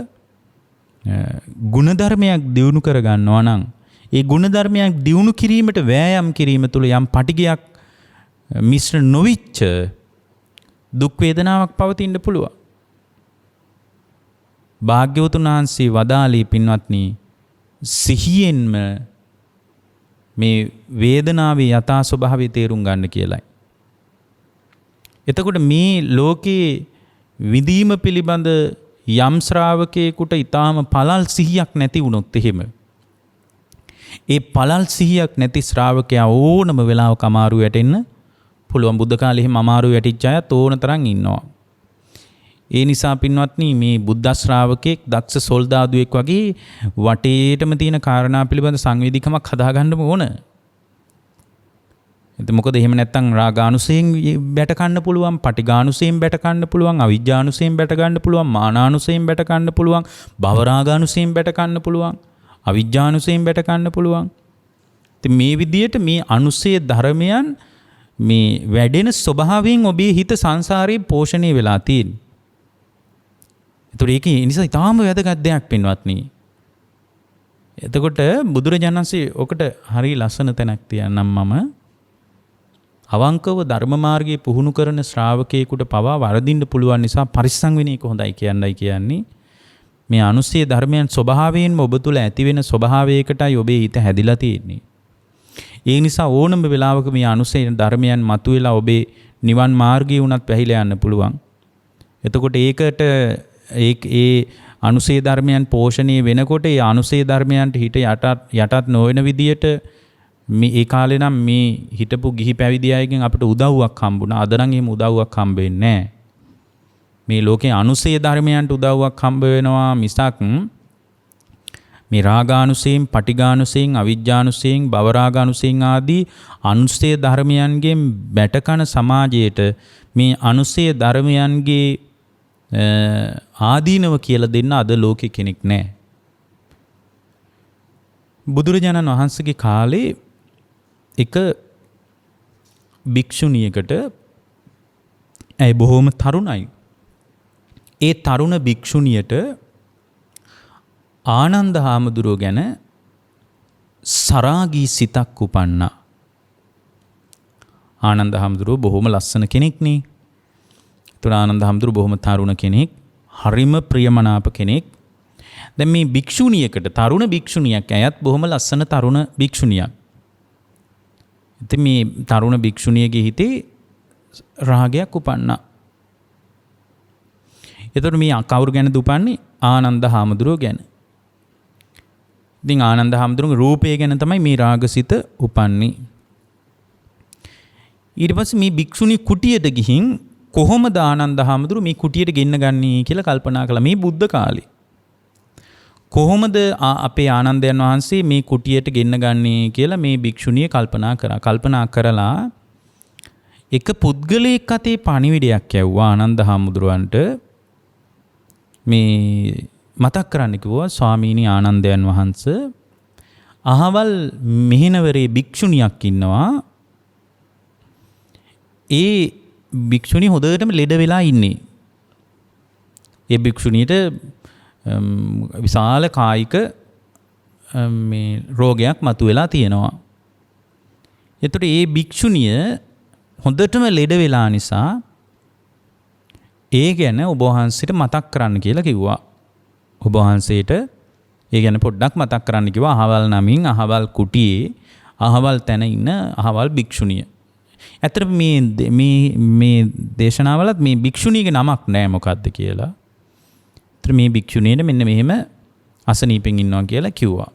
ගුණධර්මයක් දියුණු කර ගන්නවා නම් ඒ ගුණධර්මයක් දියුණු කිරීමට වෑයම් කිරීම තුළ යම් පටිඝයක් මිශ්‍ර නොවිච්ච දුක් වේදනාවක් පවතින්න පුළුවන්. භාග්‍යවතුන් වහන්සේ වදාළේ පින්වත්නි සිහියෙන්ම මේ වේදනාවේ යථා ස්වභාවය තේරුම් ගන්න කියලයි. එතකොට මේ ලෝකේ විඳීම පිළිබඳ යම් ශ්‍රාවකයෙකුට ඊටාම පළල් සිහියක් නැති වුණොත් එහෙම ඒ පළල් සිහියක් නැති ශ්‍රාවකයා ඕනම වෙලාවක අමාරු වැටෙන්න පුළුවන්. බුද්ධ කාලේ එහෙම අමාරු වැටිච්ච අය ඕන තරම් ඉන්නවා. ඒ නිසා පින්වත්නි මේ බුද්ධ ශ්‍රාවකෙක් දක්ෂ සොල්දාදුවෙක් වගේ වටේටම තියෙන කාරණා පිළිබඳ සංවේදීකමක් හදාගන්න ඕන. මොකද එහෙම නැත්තම් රාගානුසයෙන් බැට ගන්න පුළුවන්, පටිඝානුසයෙන් බැට ගන්න පුළුවන්, අවිජ්ජානුසයෙන් බැට ගන්න පුළුවන්, මානානුසයෙන් බැට ගන්න පුළුවන්, භවරාගානුසයෙන් බැට ගන්න පුළුවන්, අවිජ්ජානුසයෙන් බැට ගන්න පුළුවන්. ඉතින් මේ විදිහට මේ අනුසය ධර්මයන් මේ වැඩෙන ස්වභාවයෙන් ඔබේ හිත සංසාරේ පෝෂණය වෙලා තියෙන්නේ. ඒතර ඒක නිසා ඊටාම වැදගත් දෙයක් පින්වත්නි. එතකොට බුදුරජාණන් වහන්සේ ඔකට හරිය ලස්සන තැනක් තියන්නම් මම. අවංකව ධර්ම මාර්ගයේ පුහුණු කරන ශ්‍රාවකයෙකුට පවා වරදින්න පුළුවන් නිසා පරිස්සම් වෙන එක හොඳයි කියන්නයි කියන්නේ. මේ අනුසය ධර්මයන් ස්වභාවයෙන්ම ඔබ තුල ඇති වෙන ස්වභාවයකටයි ඔබේ හිත හැදිලා තියෙන්නේ. ඒ නිසා ඕනම වෙලාවක මේ අනුසය ධර්මයන් මතුවෙලා ඔබේ නිවන් මාර්ගය උනත් පැහිලා යන්න පුළුවන්. එතකොට ඒකට ඒ අනුසය ධර්මයන් පෝෂණය වෙනකොට ඒ අනුසය ධර්මයන්ට හිත යටත් නොවන විදියට මේ ඒ කාලේ නම් මේ හිටපු ගිහි පැවිදි අයගෙන් අපිට උදව්වක් හම්බුණා. අද නම් එහෙම උදව්වක් හම්බ වෙන්නේ නැහැ. මේ ලෝකේ අනුසය ධර්මයන්ට උදව්වක් හම්බ වෙනවා මිසක් මේ රාගානුසයෙන්, පටිඝානුසයෙන්, අවිජ්ජානුසයෙන්, භවරාගානුසයෙන් ආදී අනුසය ධර්මයන්ගෙන් බැටකන සමාජයට මේ අනුසය ධර්මයන්ගේ ආදීනව කියලා දෙන්න අද ලෝකේ කෙනෙක් නැහැ. බුදුරජාණන් වහන්සේගේ කාලේ එක භික්ෂුණියකට ඇය බොහොම තරුණයි. ඒ තරුණ භික්ෂුණියට ආනන්ද හාමුදුරුව ගැන සරාගී සිතක් උපන්නා. ආනන්ද හාමුදුරුව බොහොම ලස්සන කෙනෙක්නේ. ඒතර ආනන්ද හාමුදුරුව බොහොම තරුණ කෙනෙක්, හරිම ප්‍රියමනාප කෙනෙක්. දැන් මේ භික්ෂුණියකට, තරුණ භික්ෂුණියක්, ඇයත් බොහොම ලස්සන තරුණ භික්ෂුණියක්. ඉතින් මේ තරුණ භික්ෂුණියගේ හිතේ රාගයක් උපන්නා. එතකොට මේ කවුරු ගැනද උපන්නේ? ආනන්ද හාමුදුරුව ගැන. ඉතින් ආනන්ද හාමුදුරුවගේ රූපය ගැන තමයි මේ රාගසිත උපන්නේ. ඊට පස්සේ මේ භික්ෂුණී කුටියට ගිහින් කොහොමද ආනන්ද හාමුදුරුව මේ කුටියට ගෙන්න ගන්නේ කියලා කල්පනා කළා. මේ බුද්ධ කාලේ කොහොමද අපේ ආනන්දයන් වහන්සේ මේ කුටියට ගෙන්න ගන්නේ කියලා මේ භික්ෂුණිය කල්පනා කරා. කල්පනා කරලා එක පුද්ගලයෙක් අතේ පණිවිඩයක් යවුවා ආනන්ද හාමුදුරුවන්ට. මේ මතක් කරන්න කිව්වා, ස්වාමීනි ආනන්දයන් වහන්සේ, අහවල් මෙහෙණවරේ භික්ෂුණියක් ඉන්නවා. ඒ භික්ෂුණිය හොඳටම ලෙඩ වෙලා ඉන්නේ. ඒ භික්ෂුණියට විශාල කායික මේ රෝගයක් මතුවලා තියෙනවා. එතකොට ඒ භික්ෂුණිය හොඳටම ලෙඩ වෙලා නිසා ඒ ගැන ඔබ වහන්සේට මතක් කරන්න කියලා කිව්වා. ඔබ වහන්සේට ඒ ගැන පොඩ්ඩක් මතක් කරන්න කිව්වා. අහවල් නමින් අහවල් කුටියේ අහවල් තැන ඉන්න අහවල් භික්ෂුණිය. ඇත්තට මේ දේශනාවලත් මේ භික්ෂුණියගේ නමක් නැහැ මොකද්ද කියලා. ඒතර මේ භික්ෂුණියට මෙන්න මෙහෙම අසනීපෙන් ඉන්නවා කියලා කිව්වා.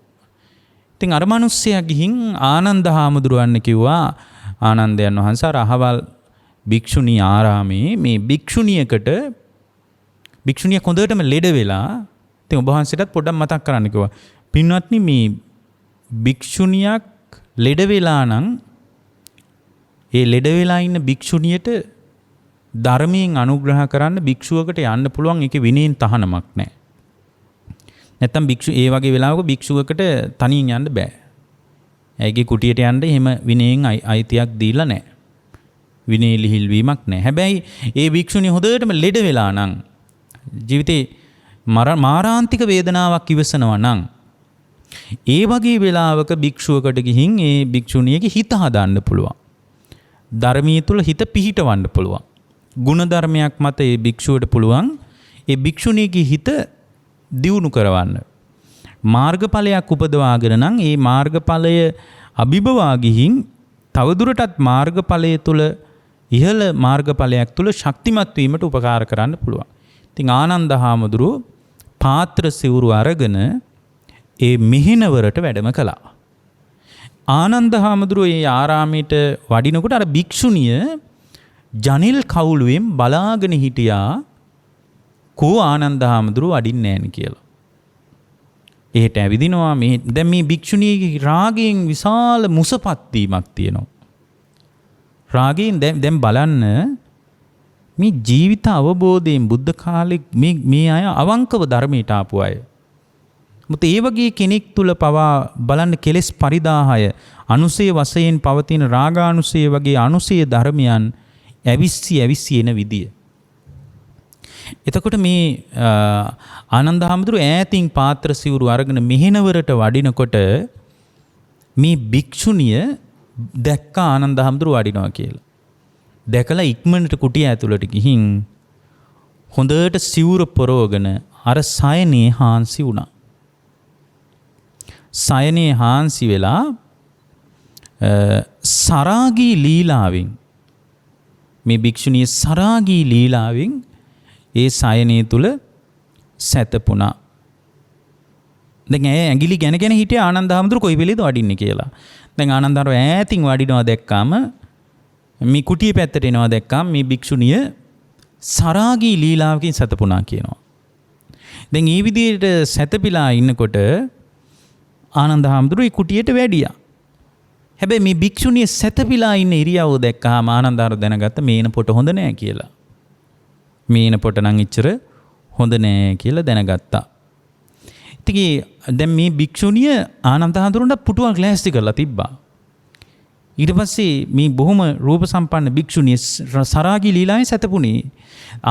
ඉතින් අර මිනිස්සයා ගිහින් ආනන්ද හාමුදුරුවන්ට කිව්වා, ආනන්දයන් වහන්සේ අර අහවල් භික්ෂුණී ආරාමේ මේ භික්ෂුණියකට, භික්ෂුණිය හොඳටම ලෙඩ වෙලා, ඉතින් ඔබ වහන්සේටත් පොඩ්ඩක් මතක් කරන්න කිව්වා. පින්වත්නි, මේ භික්ෂුණියක් ලෙඩ වෙලා නම් ඒ ලෙඩ වෙලා ඉන්න භික්ෂුණියට ධර්මයෙන් අනුග්‍රහ කරන්න භික්ෂුවකට යන්න පුළුවන්. ඒකේ විනයෙන් තහනමක් නැහැ. නැත්තම් ඒ වගේ වෙලාවක භික්ෂුවකට තනියෙන් යන්න බෑ. ඇයිගේ කුටියට යන්න එහෙම විනයෙන් අයිතියක් දීලා නැහැ. විනය ලිහිල් වීමක් නැහැ. හැබැයි ඒ භික්ෂුණිය හොඳටම ලෙඩ වෙලා නම්, ජීවිතේ මාරාන්තික වේදනාවක් ඉවසනවා නම්, ඒ වගේ වෙලාවක භික්ෂුවකට ගිහින් ඒ භික්ෂුණියගේ හිත හදන්න පුළුවන්. ධර්මීය තුල හිත පිහිටවන්න පුළුවන්. ගුණ ධර්මයක් මත ඒ භික්ෂුවට පුළුවන් ඒ භික්ෂුණියගේ හිත දියුණු කරවන්න. මාර්ගඵලයක් උපදවාගෙන නම් ඒ මාර්ගඵලය අභිභවා ගිහින් තවදුරටත් මාර්ගඵලය තුල, ඉහළ මාර්ගඵලයක් තුල ශක්තිමත් වීමට උපකාර කරන්න පුළුවන්. ඉතින් ආනන්ද හාමුදුරුව පාත්‍ර සිවුරු අරගෙන ඒ මෙහෙණවරට වැඩම කළා. ආනන්ද හාමුදුරුව ඒ ආරාමයට වඩිනකොට අර භික්ෂුණිය ජනෙල් කවුළුවෙන් බලාගෙන හිටියා, කෝ ආනන්ද හාමුදුරුව වඩින්නේ නැහැ කියලා. එහෙට ඇවිදිනවා. දැන් මේ භික්ෂුණියගේ රාගයෙන් විශාල මුසපත් වීමක් තියෙනවා. රාගයෙන් දැන් බලන්න මේ ජීවිත අවබෝධයෙන් බුද්ධ කාලේ මේ අය අවංකව ධර්මයට ආපු අය. මුත් ඒ වගේ කෙනෙක් තුල පවා බලන්න කෙලෙස් පරිදාහය, අනුසය වශයෙන් පවතින රාගානුසය වගේ අනුසය ධර්මයන් ඇවිස්සි එන විදිය. එතකොට මේ ආනන්ද හාමුදුරුව ඈතින් පාත්‍ර සිවුරු අරගෙන මෙහෙණවරට වඩිනකොට මේ භික්ෂුණිය දැක්ක ආනන්ද හාමුදුරුව වඩිනවා කියලා. දැකලා ඉක්මනට කුටිය ඇතුළට ගිහින් හොඳට සිවුර පොරවගෙන අර සයනේ හාන්සි වුණා. සයනේ හාන්සි වෙලා සරාගී ලීලාවෙන් මේ භික්ෂුණිය සරාගී ලීලාවෙන් ඒ සයනය තුල සැතපුණා. දැන් ඇඟිලි ගැන හිටිය ආනන්ද හාමුදුරුවෝ කොයි වෙලේද වඩින්නේ කියලා. දැන් ආනන්ද හාමුදුරුවෝ ඈතින් වඩිනවා දැක්කාම මේ කුටිය පැත්තට එනවා දැක්කාම මේ භික්ෂුණිය සරාගී ලීලාවකින් සැතපුණා කියනවා. දැන් මේ විදිහට සැතපීලා ඉන්නකොට ආනන්ද හාමුදුරුවෝ ඒ කුටියට වැඩියා. හැබැයි මේ භික්ෂුණිය සැතපීලා ඉන්න ඉරියව්ව දැක්කහම ආනන්ද හාමුදුරුවෝ දැනගත්ත මේන පොට හොඳ නෑ කියලා. මේන පොට නම් ඉච්චර හොඳ නෑ කියලා දැනගත්තා. ඉතින් දැන් මේ භික්ෂුණිය ආනන්ද හාමුදුරුවන්ට පුටුවක් ලෑස්ති කරලා තිබ්බා. ඊට පස්සේ මේ බොහොම රූප සම්පන්න භික්ෂුණිය සරාගී ලීලාවෙන් සැතපුණේ.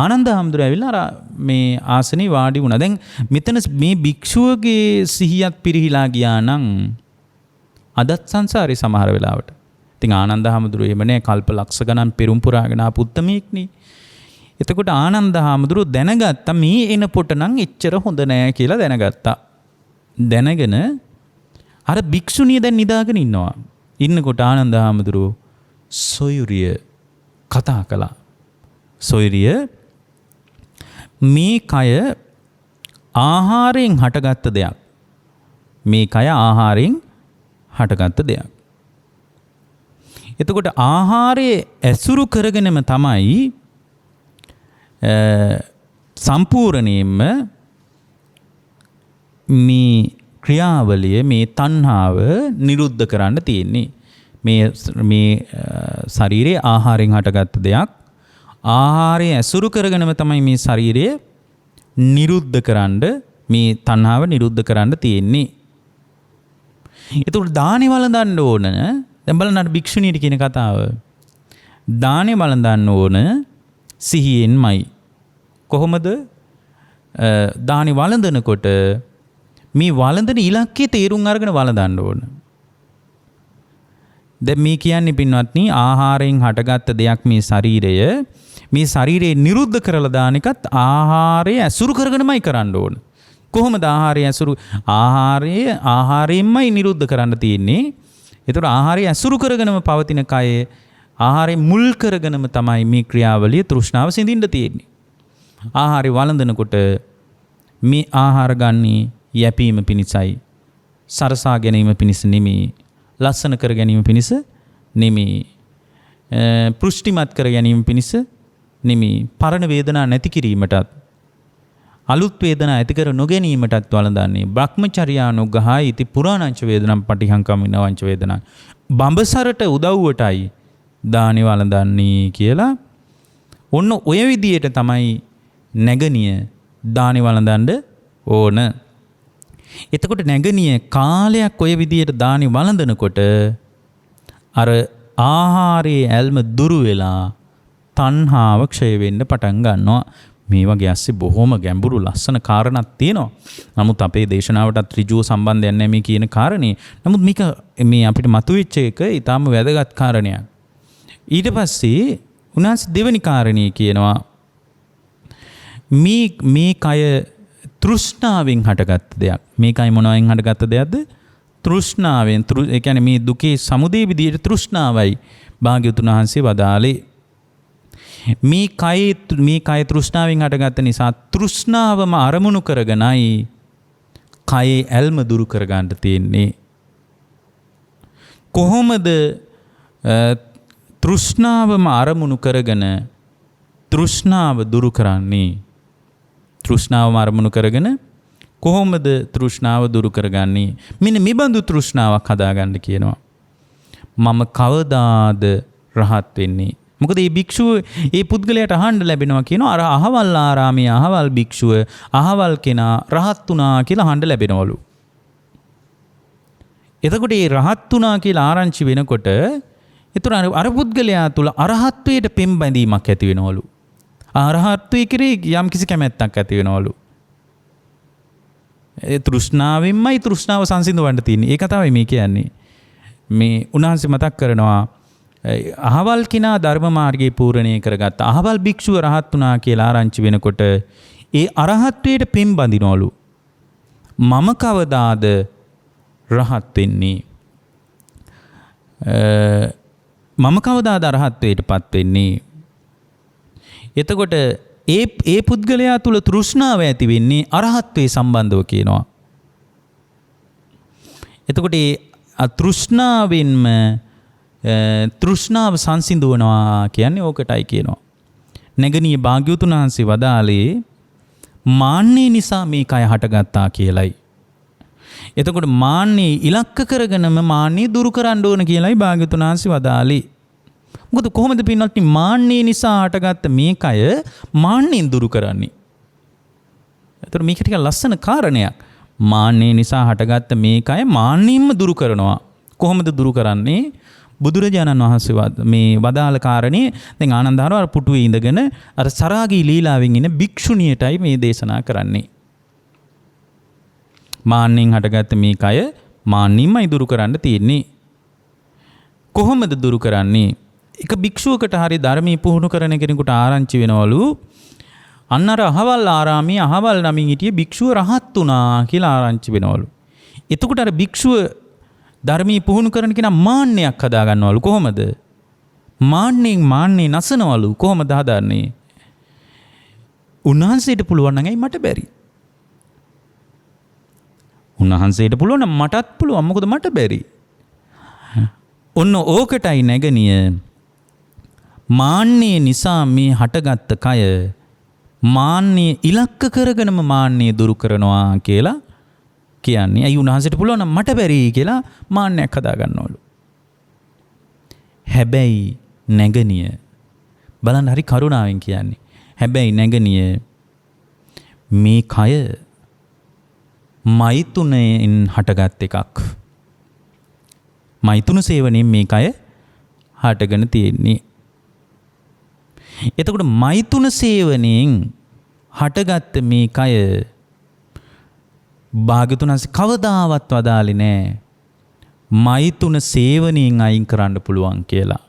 ආනන්ද හාමුදුරුවෝ ඇවිල්ලා මේ ආසනේ වාඩි වුණා. දැන් මෙතන මේ භික්ෂුවගේ සිහියත් පිරිහිලා ගියා නම් අදත් සංසාරේ සමහර වෙලාවට. ඉතින් ආනන්ද හාමුදුරුවෝ එහෙම නෑ කල්ප ලක්ෂ ගණන් පෙරම් පුරාගෙන ආපු උත්තමයෙක්නේ. එතකොට ආනන්ද හාමුදුරුවෝ දැනගත්තා මේ එන පොට නම් එච්චර හොඳ නෑ කියලා දැනගත්තා. දැනගෙන අර භික්ෂුණිය දැන් නිදාගෙන ඉන්නවා. ඉන්නකොට ආනන්ද හාමුදුරුවෝ සොයුරිය කතා කළා. සොයුරිය මේ කය ආහාරයෙන් හටගත්ත දෙයක්. මේ කය ආහාරයෙන් හටගත්ත දෙයක්. එතකොට ආහාරයේ ඇසුරු කරගෙනම තමයි සම්පූර්ණයෙන්ම මේ ක්‍රියාවලිය මේ තණ්හාව නිරුද්ධ කරන්න තියෙන්නේ. මේ ශරීරයේ ආහාරයෙන් හටගත්ත දෙයක්. ආහාරය ඇසුරු කරගෙනම තමයි මේ ශරීරය නිරුද්ධ කරන්න මේ තණ්හාව නිරුද්ධ කරන්න තියෙන්නේ. ඒතකොට දානේ වළඳන්න ඕන. දැන් බලන්න අර භික්ෂුණියට කියන කතාව. දානේ වළඳන්න ඕන සිහියෙන්මයි. කොහොමද? දානේ වළඳනකොට මේ වළඳන ඉලක්කයේ තේරුම් අරගෙන වළඳන්න ඕන. දැන් මේ කියන්නේ පින්වත්නි ආහාරයෙන් හටගත්ත දෙයක් මේ ශරීරය. මේ ශරීරේ නිරුද්ධ කරලා දාන එකත් ආහාරය ඇසුරු කරගෙනමයි කරන්න ඕන. කොහොමද ආහාරය ඇසුරු? ආහාරයෙන්මයි නිරුද්ධ කරන්න තියෙන්නේ. ඒතර ආහාරය ඇසුරු කරගෙනම පවතින කයේ ආහාරය මුල් කරගෙනම තමයි මේ ක්‍රියාවලිය තෘෂ්ණාව සිඳින්න තියෙන්නේ. ආහාරය වළඳනකොට මේ ආහාර ගන්නේ යැපීම පිණිසයි. සරසා ගැනීම පිණිස නෙමෙයි. ලස්සන කර ගැනීම පිණිස නෙමෙයි. පෘෂ්ටිමත් කර ගැනීම පිණිස නෙමෙයි. පරණ වේදනා නැති කිරීමටත් අලුත් වේදනා ඇති කර නොගැනීමටත් වළඳන්නේ. බ්‍රහ්මචර්යානුග්‍රහයි ඉති පුරාණංච වේදනම් පටිහංකමිනවංච වේදනා. බඹසරට උදව්වටයි දානේ වළඳන්නේ කියලා. ඔන්න ඔය විදියට තමයි නැගණිය දානේ වළඳන්න ඕන. එතකොට නැගණිය කාලයක් ඔය විදියට දානේ වළඳනකොට අර ආහාරයේ ඇල්ම දුරු වෙලා තණ්හාව ක්ෂය වෙන්න පටන් ගන්නවා. මේ වගේ ඇස්සේ බොහොම ගැඹුරු ලස්සන කාරණාවක් තියෙනවා. නමුත් අපේ දේශනාවටත් ඍජුව සම්බන්ධයක් නැහැ මේ කියන කාරණේ. නමුත් මේක මේ අපිට මතුවෙච්ච එක ඊටාම වැදගත් කාරණයක්. ඊට පස්සේ උනාස් දෙවෙනි කාරණේ කියනවා මේ කය තෘෂ්ණාවෙන් හටගත්ත දෙයක්. මේ කය මොනවෙන් හටගත්ත දෙයක්ද? තෘෂ්ණාවෙන්. ඒ කියන්නේ මේ දුකේ සමුදය විදියට තෘෂ්ණාවයි භාග්‍යවතුන් වහන්සේ වදාළේ. මේ කය තෘෂ්ණාවෙන් හටගත්ත නිසා තෘෂ්ණාවම අරමුණු කරගෙනයි කයේ ඇල්ම දුරු කරගන්න තියෙන්නේ. කොහොමද තෘෂ්ණාවම අරමුණු කරගෙන තෘෂ්ණාව දුරු කරන්නේ? තෘෂ්ණාවම අරමුණු කරගෙන කොහොමද තෘෂ්ණාව දුරු කරගන්නේ? මෙන්න මේ බඳු තෘෂ්ණාවක් හදාගන්න කියනවා. මම කවදාද රහත් වෙන්නේ? මොකද මේ භික්ෂුව මේ පුද්ගලයාට අහන්න ලැබෙනවා කියනවා අර අහවල් ආරාමයේ අහවල් භික්ෂුව අහවල් කෙනා රහත් වුණා කියලා අහන්න ලැබෙනවලු. එතකොට මේ රහත් වුණා කියලා ආරංචි වෙනකොට ඒතර අර පුද්ගලයා තුල අරහත්ත්වයට පෙම්බැඳීමක් ඇති වෙනවලු. අරහත්ත්වයේ කෙරේ යම් කිසි කැමැත්තක් ඇති වෙනවලු. ඒ තෘෂ්ණාවෙන්මයි තෘෂ්ණාව සංසිඳවන්න තියෙන්නේ. ඒක තමයි මේ කියන්නේ. මේ උන්වහන්සේ මතක් කරනවා අහවල් කෙනා ධර්ම මාර්ගයේ පූර්ණේ කරගත්ත අහවල් භික්ෂුව රහත් වුණා කියලා ආරංචි වෙනකොට ඒ අරහත්ත්වයට පෙම් බඳිනවලු. මම කවදාද රහත් වෙන්නේ? මම කවදාද අරහත්ත්වයටපත් වෙන්නේ? එතකොට ඒ පුද්ගලයා තුල තෘෂ්ණාව ඇති වෙන්නේ අරහත්ත්වයේ සම්බන්ධව කියනවා. එතකොට ඒ තෘෂ්ණාවෙන්ම තෘෂ්ණාව සංසිඳවනවා කියන්නේ ඕකටයි කියනවා. නැගණිය භාග්‍යවතුන් වහන්සේ වදාළේ මාන්නේ නිසා මේ කය හටගත්තා කියලයි. එතකොට මාන්නේ ඉලක්ක කරගෙනම මාන්නේ දුරු කරන්න ඕන කියලයි භාග්‍යවතුන් වහන්සේ වදාළේ. මොකද කොහොමද පින්වත්නි මාන්නේ නිසා හටගත්ත මේ කය මාන්නෙන් දුරු කරන්නේ? එතකොට මේක ටිකක් ලස්සන කාරණයක්. මාන්නේ නිසා හටගත්ත මේ කය මාන්නින්ම දුරු කරනවා. කොහොමද දුරු කරන්නේ? බුදුරජාණන් වහන්සේ මේ වදාළ කාරණේ දැන් ආනන්දහාර අර පුටුවේ ඉඳගෙන අර සරාගී ලීලාවෙන් ඉන භික්ෂුණියටයි මේ දේශනා කරන්නේ. මාන්නෙන් හටගත්ත මේ කය මාන්නින්මයි දුරු කරන්න තියෙන්නේ. කොහොමද දුරු කරන්නේ? එක භික්ෂුවකට හරි ධර්මී පුහුණු කරන කෙනෙකුට ආරංචි වෙනවලු අන්න අර අහවල් ආරාමයේ අහවල් නමින් හිටිය භික්ෂුව රහත් වුණා කියලා ආරංචි වෙනවලු. එතකොට අර භික්ෂුව ධර්මී පුහුණු කරන කෙනා මාන්නයක් හදා ගන්නවලු. කොහොමද? මාන්නේ නසනවලු. කොහොමද හදාන්නේ? උන්වහන්සේට පුළුවන් නම් ඇයි මට බැරි? උන්වහන්සේට පුළුවන් නම් මටත් පුළුවන්. මොකද මට බැරි? ඔන්න ඕකටයි නැගණිය මාන්නේ නිසා මේ හටගත්ත කය මාන්නේ ඉලක්ක කරගෙනම මාන්නේ දුරු කරනවා කියලා කියන්නේ. ඇයි උන්වහන්සේට පුළුවන් නම් මට බැරි කියලා මාන්නයක් හදා ගන්නවලු. හැබැයි නැගණිය බලන්න හරි කරුණාවෙන් කියන්නේ. හැබැයි නැගණිය මේ කය මෛතුනෙන් හටගත් එකක්. මෛතුන සේවනයෙන් මේ කය හටගෙන තියෙන්නේ. එතකොට මෛතුන සේවනයෙන් හටගත්ත මේ කය භාග්‍යවතුන් වහන්සේ කවදාවත් වදාළේ නෑ මෛතුන සේවනයෙන් අයින් කරන්න පුළුවන් කියලා.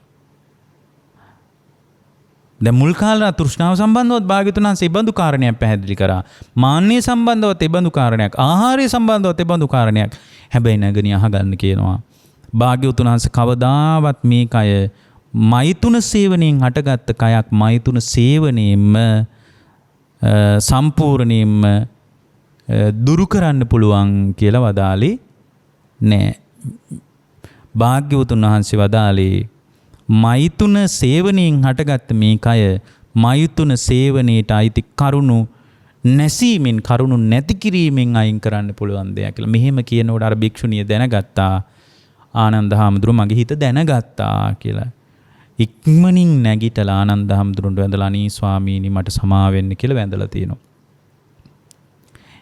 දැන් මුල් කාලේ තෘෂ්ණාව සම්බන්ධවත් භාග්‍යවතුන් වහන්සේ බඳු කාරණයක් පැහැදිලි කරා. මාන්නය සම්බන්ධවත් ඒ බඳු කාරණයක්. ආහාරය සම්බන්ධවත් ඒ බඳු කාරණයක්. හැබැයි නැගණිය අහගන්න කියනවා. භාග්‍යවතුන් වහන්සේ කවදාවත් මේ කය මෛතුන සේවනයෙන් හටගත්ත කයක් මෛතුන සේවනයෙන්ම සම්පූර්ණයෙන්ම දුරු කරන්න පුළුවන් කියලා වදාළේ නෑ. භාග්‍යවතුන් වහන්සේ වදාළේ මෛතුන සේවනයෙන් හටගත්ත මේ කය මෛතුන සේවනයේට අයිති කරුණු නැසීමෙන් කරුණු නැති කිරීමෙන් අයින් කරන්න පුළුවන් දෙයක් කියලා. මෙහෙම කියනකොට අර භික්ෂුණිය දැනගත්තා ආනන්ද හාමුදුරුවෝ මගේ හිත දැනගත්තා කියලා. ඉක්මනින් නැගිටලා ආනන්ද හාමුදුරුවන්ට වැඳලා අනී ස්වාමීනි මට සමා වෙන්න කියලා වැඳලා තියෙනවා.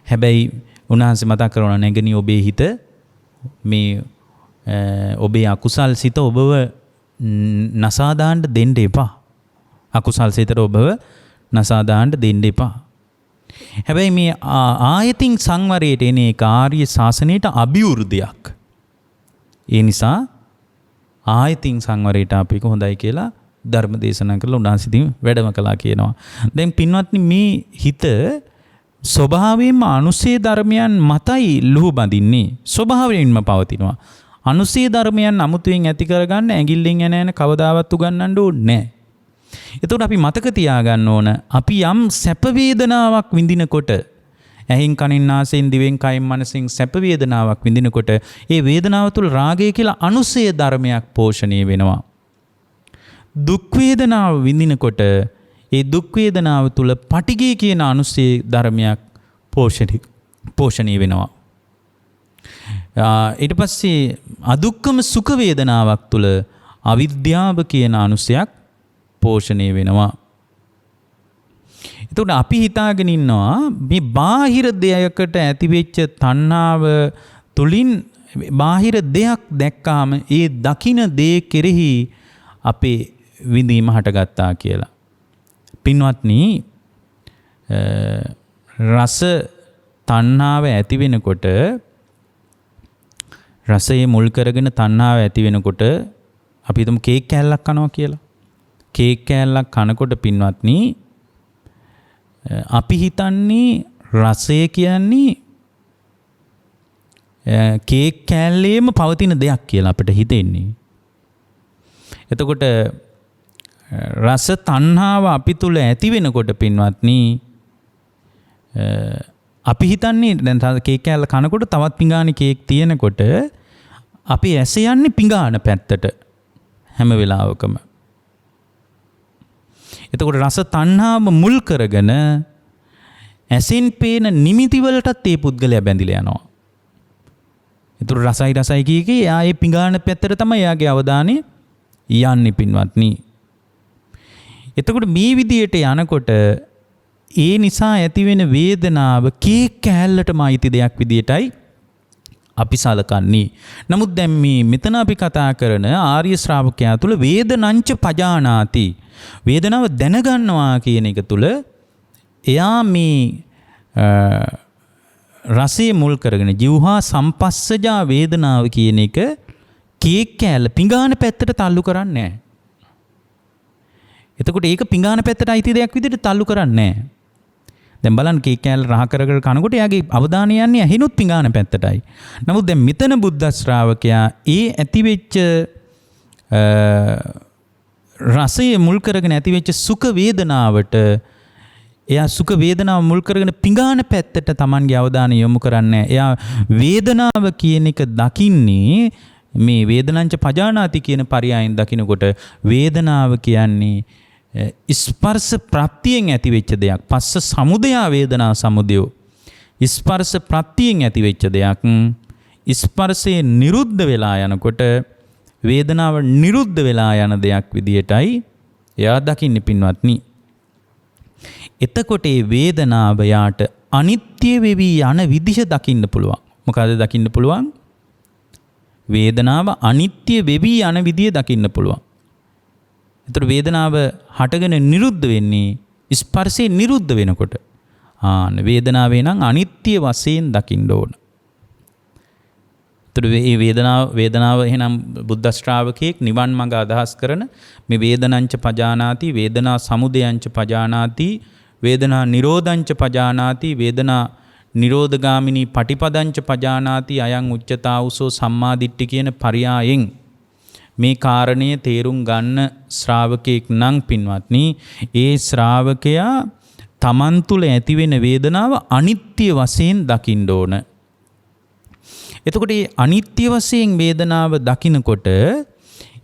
හැබැයි උන්වහන්සේ මතක් කරනවා නැගණිය ඔබේ හිත මේ ඔබේ අකුසල් සිත ඔබව නසා දාන්න දෙන්න එපා. අකුසල් සිතට ඔබව නසා දාන්න දෙන්න එපා. හැබැයි මේ ආයතින් සංවරයට එන එක ආර්ය ශාසනයට අභිවෘද්ධියක්. ඒ නිසා ආයතින් සංවරයට අපේක හොඳයි කියලා ධර්ම දේශනා කරලා උන්වහන්සේ ඉතින් වැඩම කළා කියනවා. දැන් පින්වත්නි මේ හිත ස්වභාවයෙන්ම අනුසේ ධර්මයන් මතයි ලුහු බඳින්නේ. ස්වභාවයෙන්ම පවතිනවා. අනුසේ ධර්මයන් අමුතුවෙන් ඇති කරගන්න ඇඟිල්ලෙන් එන කවදාවත් උගන්වන්න ඕනේ නැහැ. එතකොට අපි මතක තියාගන්න ඕන අපි යම් සැප වේදනාවක් විඳිනකොට ඇහින් කනින් නාසයෙන් දිවෙන් කයින් මනසෙන් සැප වේදනාවක් විඳිනකොට ඒ වේදනාව තුළ රාගය කියලා අනුසය ධර්මයක් පෝෂණය වෙනවා. දුක් වේදනාව විඳිනකොට ඒ දුක් වේදනාව තුළ පටිඝය කියන අනුසය ධර්මයක් පෝෂණය වෙනවා. ඊට පස්සේ අදුක්කම සුඛ වේදනාවක් තුළ අවිද්‍යාව කියන අනුසයක් පෝෂණය වෙනවා. එතකොට අපි හිතාගෙන ඉන්නවා මේ බාහිර දෙයකට ඇතිවෙච්ච තණ්හාව තුලින් බාහිර දෙයක් දැක්කාම ඒ දකින දේ කෙරෙහි අපේ විඳීම හටගත්තා කියලා. පින්වත්නි රස තණ්හාව ඇති වෙනකොට රසයේ මුල් කරගෙන තණ්හාව ඇති වෙනකොට අපි හිතමු කේක් කෑල්ලක් කනවා කියලා. කේක් කෑල්ලක් කනකොට පින්වත්නි අපි හිතන්නේ රසය කියන්නේ කේක් කෑල්ලේම පවතින දෙයක් කියලා අපිට හිතෙන්නේ. එතකොට රස තණ්හාව අපි තුල ඇති වෙනකොට පින්වත්නි අපි හිතන්නේ දැන් කේක් කෑල්ල කනකොට තවත් පිඟානේ කේක් තියෙනකොට අපි ඇස යන්නේ පිඟාන පැත්තට හැම වෙලාවකම. එතකොට රස තණ්හාව මුල් කරගෙන ඇසෙන් පේන නිමිති වලටත් ඒ පුද්ගලයා බැඳිලා යනවා. එතකොට රසයි කීකේ ආයේ පිඟාන පැත්තට තමයි එයාගේ අවධානය යන්නේ පින්වත්නි. එතකොට මේ විදියට යනකොට ඒ නිසා ඇතිවෙන වේදනාව කේක් කෑල්ලටම අයිති දෙයක් විදියටයි අපි සලකන්නේ. නමුත් දැන් මෙතන අපි කතා කරන ආර්ය ශ්‍රාවකයා තුළ වේදනංච පජානාති. වේදනාව දැනගන්නවා කියන එක තුළ එයා මේ රසයේ මුල් කරගෙන ජීවහා සම්පස්සජා වේදනාව කියන එක කේක් කෑල්ල පිඟාන පැත්තට තල්ලු කරන්නේ නැහැ. එතකොට ඒක පිඟාන පැත්තට අයිති දෙයක් විදිහට තල්ලු කරන්නේ නැහැ. දැන් බලන්න කේක් කෑල්ල රහ කර කනකොට එයාගේ අවධානය යන්නේ ඇහිනුත් පිඟාන පැත්තටයි. නමුත් දැන් මෙතන බුද්ධ ශ්‍රාවකයා ඒ ඇතිවෙච්ච රසයේ මුල් කරගෙන ඇතිවෙච්ච සුඛ වේදනාවට එයා සුඛ වේදනාව මුල් කරගෙන පිඟාන පැත්තට Tamanගේ අවධානය යොමු කරන්නේ. එයා වේදනාව කියන එක දකින්නේ මේ වේදනංච පජානාති කියන පරයයන් දකිනකොට වේදනාව කියන්නේ ස්පර්ශ ප්‍රත්‍යයෙන් ඇතිවෙච්ච දෙයක්. පස්ස සමුදය වේදනා සමුදයෝ. ස්පර්ශ ප්‍රත්‍යයෙන් ඇතිවෙච්ච දෙයක්. ස්පර්ශයේ නිරුද්ධ වෙලා යනකොට වේදනාව නිරුද්ධ වෙලා යන දෙයක් විදියටයි එයා දකින්නේ පින්වත්නි. එතකොට මේ වේදනාව යාට අනිත්‍ය වෙවි යන විදිහ දකින්න පුළුවන්. මොකද දකින්න පුළුවන්? වේදනාව අනිත්‍ය වෙවි යන විදිය දකින්න පුළුවන්. ඒතර වේදනාව හටගෙන නිරුද්ධ වෙන්නේ ස්පර්ශේ නිරුද්ධ වෙනකොට. වේදනාවේ නම් අනිත්‍ය වශයෙන් දකින්න ඕන. ඒතර මේ වේදනාව එහෙනම් බුද්ධ ශ්‍රාවකෙක් නිවන් මඟ අදහස් කරන මේ වේදනංච පජානාති, වේදනා සමුදයංච පජානාති, වේදනා නිරෝධංච පජානාති, වේදනා නිරෝධගාමිනී පටිපදංච පජානාති අයං උච්චතාවුසෝ සම්මාදිට්ඨි කියන පරයයන් මේ කාරණය තේරුම් ගන්න ශ්‍රාවකෙක් නම් පින්වත්නි ඒ ශ්‍රාවකයා තමන් තුළ ඇතිවෙන වේදනාව අනිත්‍ය වශයෙන් දකින්න ඕන. එතකොට මේ අනිත්‍ය වශයෙන් වේදනාව දකිනකොට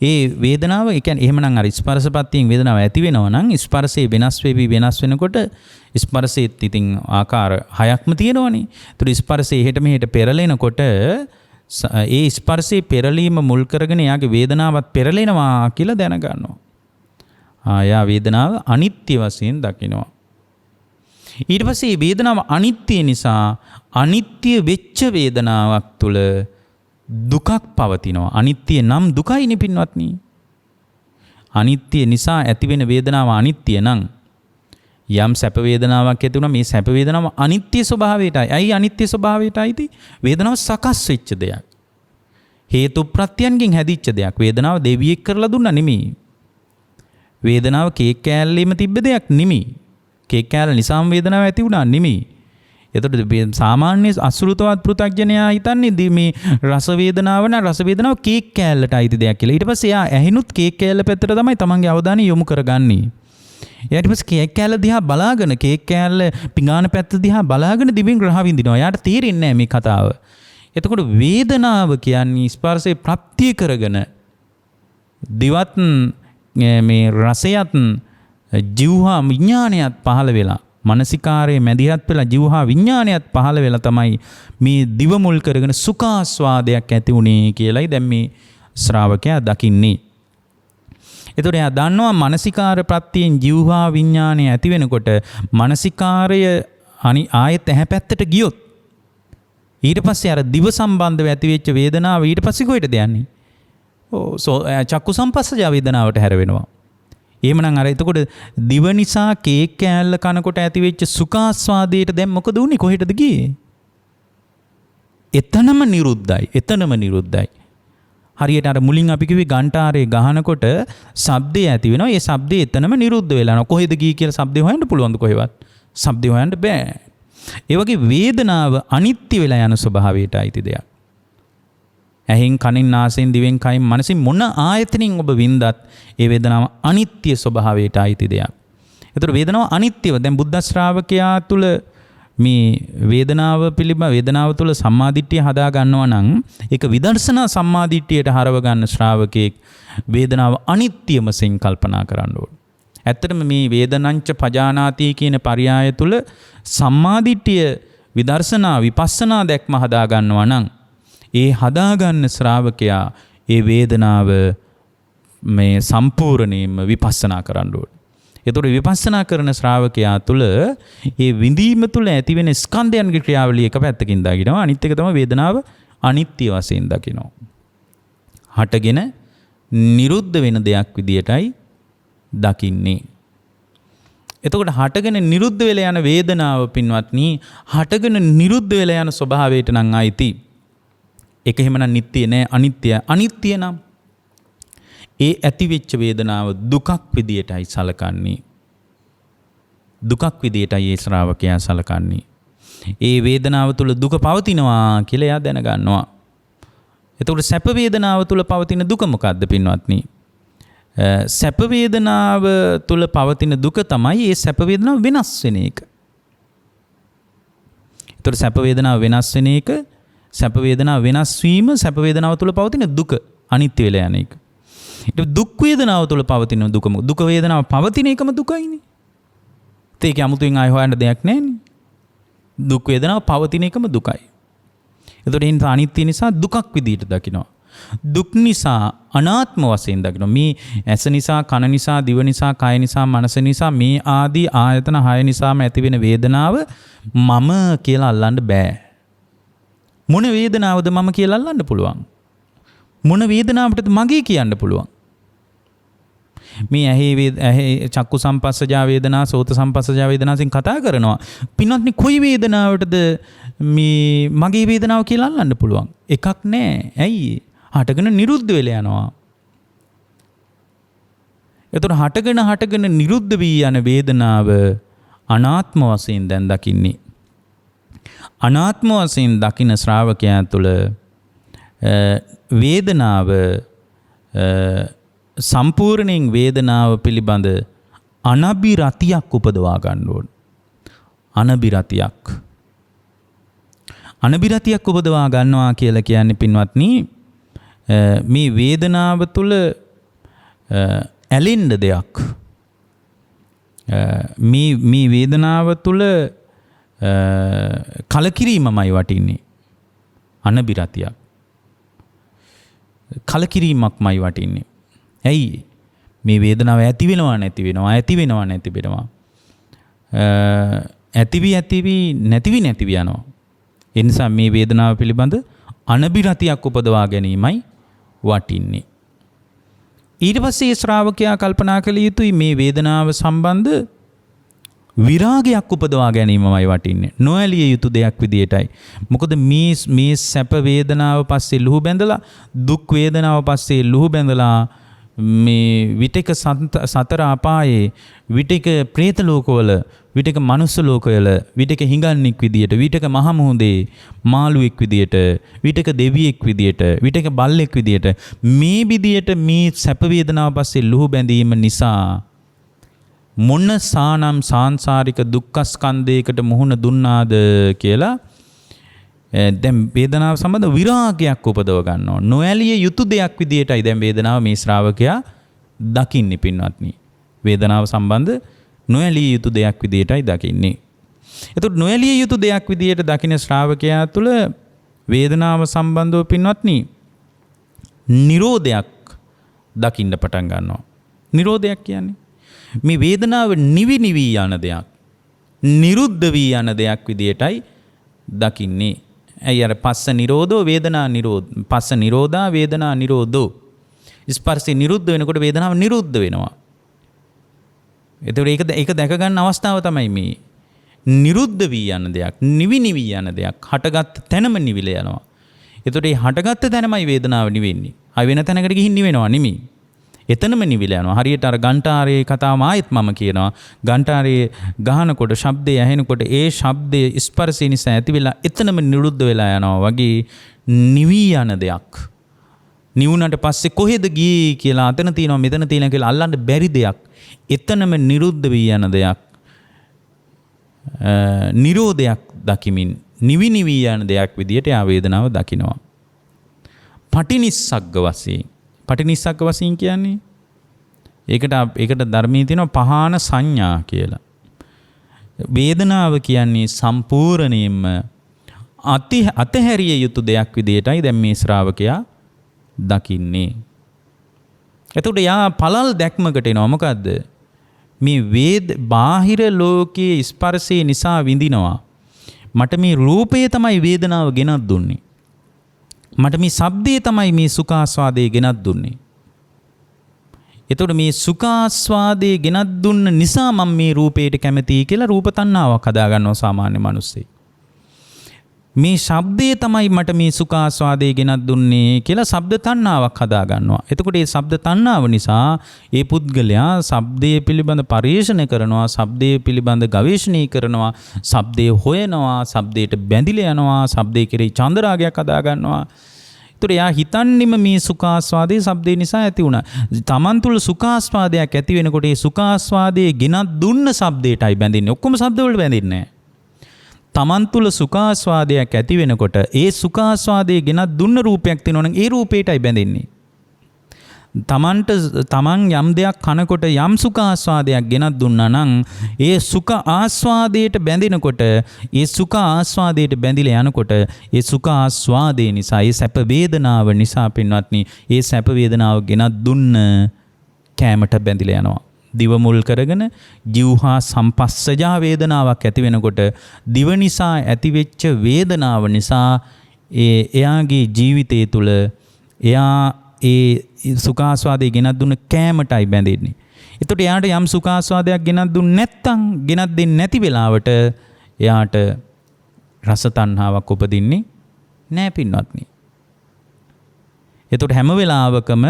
ඒ වේදනාව ඒ කියන්නේ එහෙමනම් අර ස්පර්ශපත්තියෙන් වේදනාව ඇති වෙනවා නම් ස්පර්ශේ වෙනස් වෙනකොට ස්පර්ශෙත් ඉතින් ආකාර 6ක්ම තියෙනවනේ. ඒතර ස්පර්ශේ එහෙට මෙහෙට පෙරලෙනකොට ඒ ස්පර්ශේ පෙරලීම මුල් කරගෙන එයාගේ වේදනාවත් පෙරලෙනවා කියලා දැනගන්නවා. යා වේදනාව අනිත්‍ය වශයෙන් දකිනවා. ඊට පස්සේ මේ වේදනාව අනිත්‍ය නිසා අනිත්‍ය වෙච්ච වේදනාවක් තුළ දුකක් පවතිනවා. අනිත්‍ය නම් දුකයිනේ පින්වත්නි. අනිත්‍ය නිසා ඇතිවෙන වේදනාව අනිත්‍ය නම් යම් සැප වේදනාවක් ඇති වුණා මේ සැප වේදනාව අනිත්‍ය ස්වභාවයටයි. ඇයි අනිත්‍ය ස්වභාවයටයිද? වේදනාව සකස් වෙච්ච දෙයක්. හේතු ප්‍රත්‍යයන්ගෙන් හැදිච්ච දෙයක්. වේදනාව දෙවියෙක් කරලා දුන්නා නෙමෙයි. වේදනාව කේක් කෑල්ලෙම තිබ්බ දෙයක් නෙමෙයි. කේක් කෑල්ල නිසාම වේදනාව ඇති වුණා නෙමෙයි. එතකොට සාමාන්‍ය අසුරුතවත් පෘථග්ජනයා හිතන්නේ මේ රස වේදනාව න රස වේදනාව කේක් කෑල්ලට අයිති දෙයක් කියලා. ඊට පස්සේ එයා ඇහිනුත් කේක් කෑල්ල පැත්තට තමයි තමන්ගේ අවධානය යොමු කරගන්නේ. ඊට පස්සේ කේක් කෑල්ල දිහා බලාගෙන කේක් කෑල්ල පිඟාන පැත්ත දිහා බලාගෙන දිවෙන් රහ විඳිනවා. එයාට තේරෙන්නේ නැහැ මේ කතාව. එතකොට වේදනාව කියන්නේ ස්පර්ශේ ප්‍රත්‍ය කරගෙන දිවත් මේ රසයත් ජීවහා විඥානයත් පහළ වෙලා මානසිකාරයේ මැදිහත් වෙලා ජීවහා විඥානයත් පහළ වෙලා තමයි මේ දිව මුල් කරගෙන සුඛාස්වාදයක් ඇති උනේ කියලායි දැන් මේ ශ්‍රාවකයා දකින්නේ. ඒතකොට එයා දන්නවා මානසිකාර ප්‍රත්‍යයෙන් ජීවහා විඥානය ඇති වෙනකොට මානසිකාරය ආයෙත් ඇහැ පැත්තට ගියොත් ඊට පස්සේ අර දිව සම්බන්ධව ඇති වෙච්ච වේදනාව ඊට පස්සේ කොහෙටද යන්නේ? චක්කු සම්පස්සජ වේදනාවට හැරෙනවා. එහෙමනම් අර එතකොට දිව නිසා කේක් කෑල්ල කනකොට ඇති වෙච්ච සුඛාස්වාදයට දැන් මොකද උනේ? කොහෙටද ගියේ? එතනම නිරුද්ධයි. හරියට අර මුලින් අපි කිව්වේ ගන්ටාරේ ගහනකොට ශබ්දය ඇති වෙනවා. ඒ ශබ්දය එතනම නිරුද්ධ වෙලා යනවා. කොහෙද ගියේ කියලා ශබ්දය හොයන්න පුළුවන්ද කොහෙවත්? ශබ්දය හොයන්න බෑ. ඒ වගේ වේදනාව අනිත්‍ය වෙලා යන ස්වභාවයට අයිති දෙයක්. ඇහෙන් කනින් නාසයෙන් දිවෙන් කයින් මනසින් මොන ආයතනින් ඔබ වින්දත් ඒ වේදනාව අනිත්‍ය ස්වභාවයට අයිති දෙයක්. ඒතර වේදනාව අනිත්‍යව. දැන් බුද්ධ ශ්‍රාවකයා තුල මේ වේදනාව පිළිබඳ වේදනාව තුල සම්මාදිට්ඨිය හදා ගන්නවා නම් ඒක විදර්ශනා සම්මාදිට්ඨියට හරව ගන්න ශ්‍රාවකෙක් වේදනාව අනිත්‍යම සෙන් කල්පනා කරන්න ඕන. ඇත්තටම මේ වේදනංච පජානාති කියන පරයය තුල සම්මාදිට්ඨිය විදර්ශනා විපස්සනා දැක්ම හදා ගන්නවා නම් ඒ හදාගන්න ශ්‍රාවකයා ඒ වේදනාව මේ සම්පූර්ණයෙන්ම විපස්සනා කරන්න ඕනේ. ඒතකොට විපස්සනා කරන ශ්‍රාවකයා තුළ ඒ විඳීම තුළ ඇතිවෙන ස්කන්ධයන්ගේ ක්‍රියාවලිය එක පැත්තකින් දකිනවා. අනිත් එක තමයි වේදනාව අනිත්‍ය වශයෙන් දකිනවා. හටගෙන නිරුද්ධ වෙන දෙයක් විදියටයි දකින්නේ. එතකොට හටගෙන නිරුද්ධ වෙලා යන වේදනාව පින්වත්නි හටගෙන නිරුද්ධ වෙලා යන ස්වභාවයට නම් ආйти. ඒක එහෙමනම් නිට්ටිය නෑ අනිත්‍ය. අනිත්‍ය නම් ඒ ඇතිවෙච්ච වේදනාව දුකක් විදියටයි සලකන්නේ. දුකක් විදියටයි ඒ ශ්‍රාවකයා සලකන්නේ. ඒ වේදනාව තුළ දුක පවතිනවා කියලා එයා දැනගන්නවා. එතකොට සැප වේදනාව තුළ පවතින දුක මොකක්ද පින්වත්නි? සැප වේදනාව තුළ පවතින දුක තමයි ඒ සැප වේදනාව වෙනස් වෙන එක. එතකොට සැප වේදනාව වෙනස් වෙන එක, සැප වේදනාව වෙනස් වීම සැප වේදනාව තුළ පවතින දුක අනිත්‍ය වෙලා යන එක. දුක් වේදනාව තුළ පවතින දුකම දුක වේදනාව පවතින එකම දුකයිනේ. ඒක 아무තෙන් ආය හොයන්න දෙයක් නැහැනේ. දුක් වේදනාව පවතින එකම දුකයි. එතකොට ඒ නිසා අනිත්‍ය නිසා දුකක් විදිහට දකිනවා. දුක් නිසා අනාත්ම වශයෙන් දකිනවා. මේ ඇස නිසා, කන නිසා, දිව නිසා, කය නිසා, මනස නිසා මේ ආදී ආයතන 6 නිසාම ඇතිවෙන වේදනාව මම කියලා අල්ලන්න බෑ. මොන වේදනාවද මම කියලා අල්ලන්න පුළුවන්? මොන වේදනාවටද මගේ කියන්න පුළුවන්? මේ ඇහි චක්කු සම්පස්සජා වේදනා, සෝත සම්පස්සජා වේදනාසින් කතා කරනවා. පින්වත්නි කොයි වේදනාවටද මේ මගේ වේදනාව කියලා අල්ලන්න පුළුවන්? එකක් නෑ. ඇයි? හටගෙන නිරුද්ධ වෙලා යනවා. එතකොට හටගෙන නිරුද්ධ වී යන වේදනාව අනාත්ම වශයෙන් දැන් දකින්නේ. අනාත්ම වශයෙන් දකින ශ්‍රාවකයා තුළ වේදනාව සම්පූර්ණයෙන් වේදනාව පිළිබඳ අනබිරතියක් උපදවා ගන්න ඕන. අනබිරතියක් උපදවා ගන්නවා කියලා කියන්නේ පින්වත්නි මේ වේදනාව තුළ ඇලෙන්න දෙයක්. මේ වේදනාව තුළ කලකිරීමමයි වටින්නේ. අනබිරතියක්. කලකිරීමක්මයි වටින්නේ. ඇයි? මේ වේදනාව ඇති වෙනවා නැති වෙනවා, ඇති වෙනවා නැති වෙනවා. ඇතිවි නැතිවි යනවා. ඒ නිසා මේ වේදනාව පිළිබඳ අනබිරතියක් උපදවා ගැනීමයි වටින්නේ. ඊට පස්සේ ශ්‍රාවකයා කල්පනා කළ යුතුයි මේ වේදනාව සම්බන්ධ විරාගයක් උපදවා ගැනීමමයි වටින්නේ. නොඇලිය යුතු දෙයක් විදියටයි. මොකද මේ සැප වේදනාව පස්සේ ලුහු බැඳලා, දුක් වේදනාව පස්සේ ලුහු බැඳලා මේ විටක සතර අපායේ, විටක പ്രേත ලෝකවල, විටක මනුස්ස ලෝකවල, විටක හිඟන්නෙක් විදියට, විටක මහ මුහුදේ මාළුවෙක් විදියට, විටක දෙවියෙක් විදියට, විටක බල්ලෙක් විදියට මේ විදියට මේ සැප වේදනාව පස්සේ ලුහු බැඳීම නිසා මොන සානම් සාංසාරික දුක්ඛ ස්කන්ධයකට මුහුණ දුන්නාද කියලා දැන් වේදනාව සම්බන්ධ විරාගයක් උපදව ගන්නවා. නොඇලිය යුතු දෙයක් විදියටයි දැන් වේදනාව මේ ශ්‍රාවකයා දකින්නේ පින්වත්නි. වේදනාව සම්බන්ධ නොඇලිය යුතු දෙයක් විදියටයි දකින්නේ. එතකොට නොඇලිය යුතු දෙයක් විදියට දකින ශ්‍රාවකයා තුළ වේදනාව සම්බන්ධව පින්වත්නි නිරෝධයක් දකින්න පටන් ගන්නවා. නිරෝධයක් කියන්නේ මේ වේදනාව නිවි යන දෙයක්, නිරුද්ධ වී යන දෙයක් විදියටයි දකින්නේ. ඇයි අර පස්ස නිරෝධෝ වේදනා නිරෝධ, පස්ස නිරෝධා වේදනා නිරෝධෝ. ස්පර්ශය නිරුද්ධ වෙනකොට වේදනාව නිරුද්ධ වෙනවා. එතකොට ඒක දැක ගන්න අවස්ථාව තමයි මේ නිරුද්ධ වී යන දෙයක්, නිවි යන දෙයක් හටගත් තැනම නිවිල යනවා. එතකොට මේ හටගත් තැනමයි වේදනාව නිවෙන්නේ. ආය වෙන තැනකට ගිහින් නිවෙනවා නෙමෙයි. එතනම නිවිල යනවා. හරියට අර ගන්ටාරයේ කතාවම ආයෙත් මම කියනවා. ගන්ටාරයේ ගහනකොට ශබ්දය ඇහෙනකොට ඒ ශබ්දයේ ස්පර්ශය නිසා ඇති වෙලා එතනම නිරුද්ධ වෙලා යනවා වගේ නිවි යන දෙයක්. නිවුණට පස්සේ කොහෙද ගියේ කියලා අතන තියෙනවා මෙතන තියෙනවා කියලා අල්ලන්න බැරි දෙයක්. එතනම නිරුද්ධ වී යන දෙයක්. නිරෝධයක් දකිමින් නිවි යන දෙයක් විදියට ආ වේදනාව දකිනවා. පටිනිස්සග්ග වශයෙන්. පටිනිස්සග්ග වශයෙන් කියන්නේ ඒකට ධර්මයේ තියෙනවා පහාන සංඥා කියලා. වේදනාව කියන්නේ සම්පූර්ණයෙන්ම අතහැරිය යුතු දෙයක් විදියටයි දැන් මේ ශ්‍රාවකයා දකින්නේ. එතකොට යා පළල් දැක්මකට එනවා. මොකද්ද? මේ බාහිර ලෝකයේ ස්පර්ශය නිසා විඳිනවා. මට මේ රූපය තමයි වේදනාව ගෙනත් දුන්නේ. මට මේ ශබ්දය තමයි මේ සුඛාස්වාදය ගෙනත් දුන්නේ. එතකොට මේ සුඛාස්වාදයේ ගෙනත් දුන්න නිසා මම මේ රූපයට කැමතියි කියලා රූප තණ්හාවක් හදා ගන්නවා සාමාන්‍ය මිනිස්සේ. මේ ශබ්දය තමයි මට මේ සුඛාස්වාදයේ ගෙනත් දුන්නේ කියලා ශබ්ද තණ්හාවක් හදා ගන්නවා. එතකොට මේ ශබ්ද තණ්හාව නිසා ඒ පුද්ගලයා ශබ්දයේ පිළිබඳ පරිශන කරනවා, ශබ්දයේ පිළිබඳ ගවේෂණය කරනවා, ශබ්දය හොයනවා, ශබ්දයට බැඳිලා යනවා, ශබ්දයේ කෙරෙහි චන්දරාගයක් හදා ගන්නවා. ඒතර එයා හිතන්නේම මේ සුඛාස්වාදයේ ශබ්දේ නිසා ඇති වුණා. තමන් තුළ සුඛාස්වාදයක් ඇති වෙනකොට ඒ සුඛාස්වාදයේ ගෙනත් දුන්න ශබ්දයටයි බැඳින්නේ. ඔක්කොම ශබ්ද වලට බැඳින්නේ නැහැ. තමන් තුළ සුඛාස්වාදයක් ඇති වෙනකොට ඒ සුඛාස්වාදයේ ගෙනත් දුන්න රූපයක් තියෙනවනම් ඒ රූපයටයි බැඳෙන්නේ. තමන් යම් දෙයක් කනකොට යම් සුඛාස්වාදයක් ගෙනත් දුන්නා නම් ඒ සුඛ ආස්වාදයට බැඳෙනකොට ඒ සුඛ ආස්වාදයට බැඳිලා යනකොට ඒ සුඛ ආස්වාදේ නිසා ඒ සැප වේදනාව නිසා පින්වත්නි ඒ සැප වේදනාව ගෙනත් දුන්න කැමට බැඳිලා යනවා. දිව මුල් කරගෙන ජීවහා සම්පස්සජා වේදනාවක් ඇති වෙනකොට දිව නිසා ඇතිවෙච්ච වේදනාව නිසා එයාගේ ජීවිතය තුළ එයා ඒ සුඛාස්වාදයේ ගෙනත් දුන්න කෑමටයි බැඳෙන්නේ. එතකොට එයාට යම් සුඛාස්වාදයක් ගෙනත් දුන්නේ නැත්නම් ගෙනත් දෙන්නේ නැති වෙලාවට එයාට රස තණ්හාවක් උපදින්නේ නැහැ පින්වත්නි. එතකොට හැම වෙලාවකම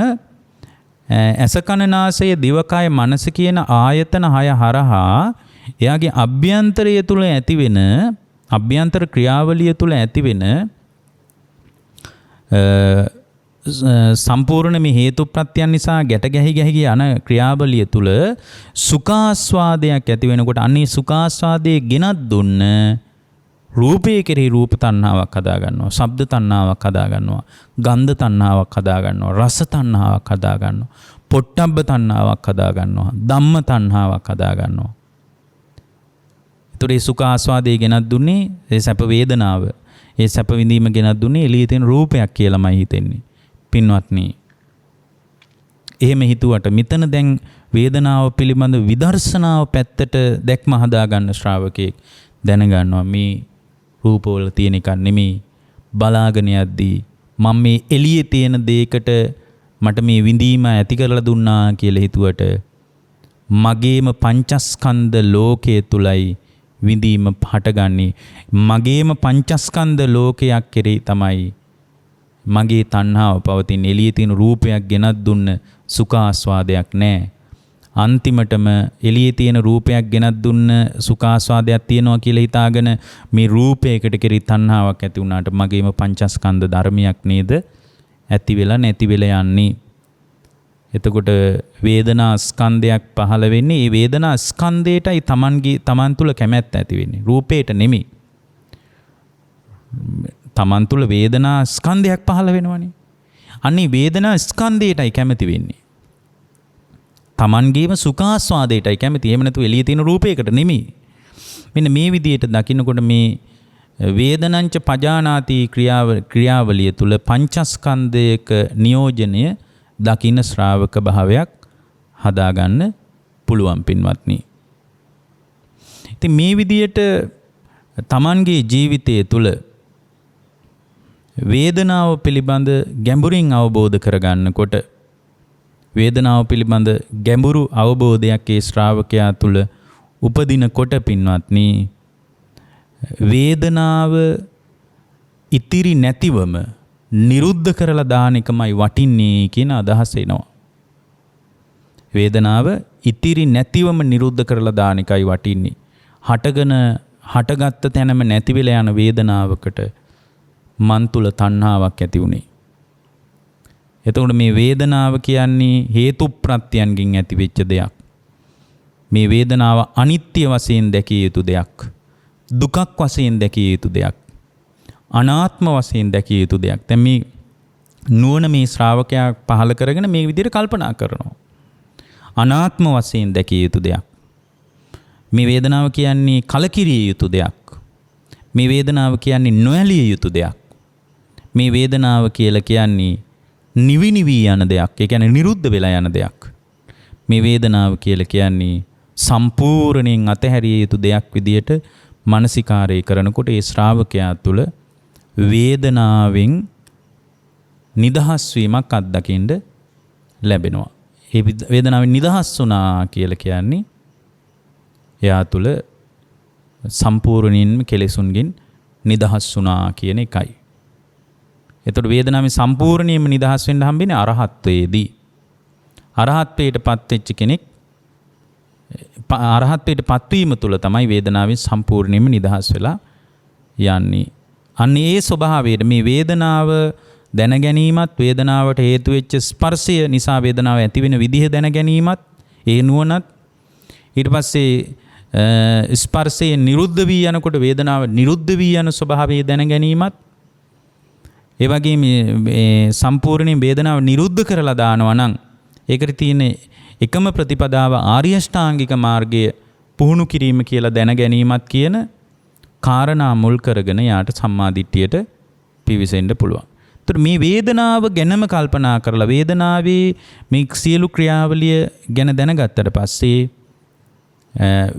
ඇස කන නාසය දිවකය මනස කියන ආයතන 6 හරහා එයාගේ අභ්‍යන්තරය තුල ඇතිවෙන අභ්‍යන්තර ක්‍රියාවලිය තුල ඇතිවෙන සම්පූර්ණ මේ හේතු ප්‍රත්‍යයන් නිසා ගැට ගැහි යන ක්‍රියාවලිය තුල සුඛාස්වාදයක් ඇති වෙනකොට අන්නේ සුඛාස්වාදයේ ගෙනත් දුන්න රූපයේ කෙරෙහි රූප තණ්හාවක් හදා ගන්නවා, ශබ්ද තණ්හාවක් හදා ගන්නවා, ගන්ධ තණ්හාවක් හදා ගන්නවා, රස තණ්හාවක් හදා ගන්නවා, පොට්ටබ්බ තණ්හාවක් හදා ගන්නවා, ධම්ම තණ්හාවක් හදා ගන්නවා. ඒතර ඒ සුඛ ආස්වාදයේ ගෙනත් දුන්නේ ඒ සැප වේදනාව, ඒ සැප විඳීම ගෙනත් දුන්නේ එළියේ තියෙන රූපයක් කියලාමයි හිතෙන්නේ. පින්වත්නි, එහෙම හිතුවට මෙතන දැන් වේදනාව පිළිබඳ විදර්ශනාව පැත්තට දැක්ම හදා ගන්න ශ්‍රාවකෙක් දැනගන්නවා මේ රූපවල තියෙන එක නෙමෙයි. බලාගෙන යද්දී මම මේ එළියේ තියෙන දෙයකට මට මේ විඳීම ඇති කරලා දුන්නා කියලා හිතුවට මගේම පංචස්කන්ධ ලෝකයේ තුලයි විඳීම හටගන්නේ. මගේම පංචස්කන්ධ ලෝකයක් කෙරෙහි තමයි මගේ තණ්හාව පවතින. එළියේ තියෙන රූපයක් ගෙනත් දුන්න සුඛ ආස්වාදයක් නැහැ. අන්තිමටම එළියේ තියෙන රූපයක් ගෙනත් දුන්න සුඛාස්වාදයක් තියෙනවා කියලා හිතාගෙන මේ රූපයකට කෙරෙහි තණ්හාවක් ඇති වුණාට මගේම පංචස්කන්ධ ධර්මයක් නේද ඇති වෙලා නැති වෙලා යන්නේ. එතකොට වේදනා ස්කන්ධයක් පහළ වෙන්නේ ඒ වේදනා ස්කන්ධයටයි තමන් තුළ කැමැත්ත ඇති වෙන්නේ. රූපයට නෙමෙයි. තමන් තුළ වේදනා ස්කන්ධයක් පහළ වෙනවනේ. අන්නේ වේදනා ස්කන්ධයටයි කැමති වෙන්නේ. තමන්ගේම සුඛාස්වාදයටයි කැමති. එහෙම නැතු එළියේ තියෙන රූපයකට නෙමෙයි. මෙන්න මේ විදිහට දකින්නකොට මේ වේදනංච පජානාති ක්‍රියාවලිය තුල පංචස්කන්ධයක නියෝජනය දකින්න ශ්‍රාවක භාවයක් හදාගන්න පුළුවන් පින්වත්නි. ඉතින් මේ විදිහට තමන්ගේ ජීවිතය තුල වේදනාව පිළිබඳ ගැඹුරින් අවබෝධ කරගන්නකොට වේදනාව පිළිබඳ ගැඹුරු අවබෝධයක් ඒ ශ්‍රාවකයා තුළ උපදිනකොට පින්වත්නි වේදනාව ඉතිරි නැතිවම නිරුද්ධ කරලා දාන එකමයි වටින්නේ කියන අදහස එනවා. වේදනාව ඉතිරි නැතිවම නිරුද්ධ කරලා දාන එකයි වටින්නේ. හටගත්ත තැනම නැති වෙලා යන වේදනාවකට මන් තුල තණ්හාවක් ඇති උනේ. එතකොට මේ වේදනාව කියන්නේ හේතු ප්‍රත්‍යයන්ගෙන් ඇති වෙච්ච දෙයක්. මේ වේදනාව අනිත්‍ය වශයෙන් දැකිය යුතු දෙයක්. දුකක් වශයෙන් දැකිය යුතු දෙයක්. අනාත්ම වශයෙන් දැකිය යුතු දෙයක්. දැන් මේ නුවණ මේ ශ්‍රාවකයා පහළ කරගෙන මේ විදිහට කල්පනා කරනවා. අනාත්ම වශයෙන් දැකිය යුතු දෙයක්. මේ වේදනාව කියන්නේ කලකිරිය යුතු දෙයක්. මේ වේදනාව කියන්නේ නොඇලිය යුතු දෙයක්. මේ වේදනාව කියලා කියන්නේ නිවිනිවි යන දෙයක්. ඒ කියන්නේ නිරුද්ධ වෙලා යන දෙයක්. මේ වේදනාව කියලා කියන්නේ සම්පූර්ණයෙන් අතහැරිය යුතු දෙයක් විදියට මානසිකාරය කරනකොට ඒ ශ්‍රාවකයා තුළ වේදනාවෙන් නිදහස් වීමක් අත්දකින්න ලැබෙනවා. ඒ වේදනාවෙන් නිදහස් වුණා කියලා කියන්නේ එයා තුළ සම්පූර්ණයෙන්ම කෙලෙසුන්ගෙන් නිදහස් වුණා කියන එකයි. එතකොට වේදනාවෙන් සම්පූර්ණයෙන්ම නිදහස් වෙන්න හම්බෙන්නේ අරහත්වයේදී. අරහත්වයට පත්වෙච්ච කෙනෙක් අරහත්වයට පත්වීම තුළ තමයි වේදනාවෙන් සම්පූර්ණයෙන්ම නිදහස් වෙලා යන්නේ. අන්න ඒ ස්වභාවයට මේ වේදනාව දැන ගැනීමත් වේදනාවට හේතු වෙච්ච ස්පර්ශය නිසා වේදනාව ඇති වෙන විදිහ දැන ගැනීමත් ඒ නුවණත් ඊට පස්සේ ස්පර්ශයේ නිරුද්ධ වී යනකොට වේදනාව නිරුද්ධ වී යන ස්වභාවය දැන ගැනීමත් ඒ වගේම මේ සම්පූර්ණයෙන් වේදනාව නිරුද්ධ කරලා දානවා නම් ඒකට තියෙන එකම ප්‍රතිපදාව ආර්ය ශ්‍රාංගික මාර්ගය පුහුණු කිරීම කියලා දැන ගැනීමත් කියන කාරණා මුල් කරගෙන යාට සම්මාදිට්ඨියට පිවිසෙන්න පුළුවන්. ඒතර මේ වේදනාව ගැනම කල්පනා කරලා වේදනාවේ මේ සියලු ක්‍රියාවලිය ගැන දැනගත්තට පස්සේ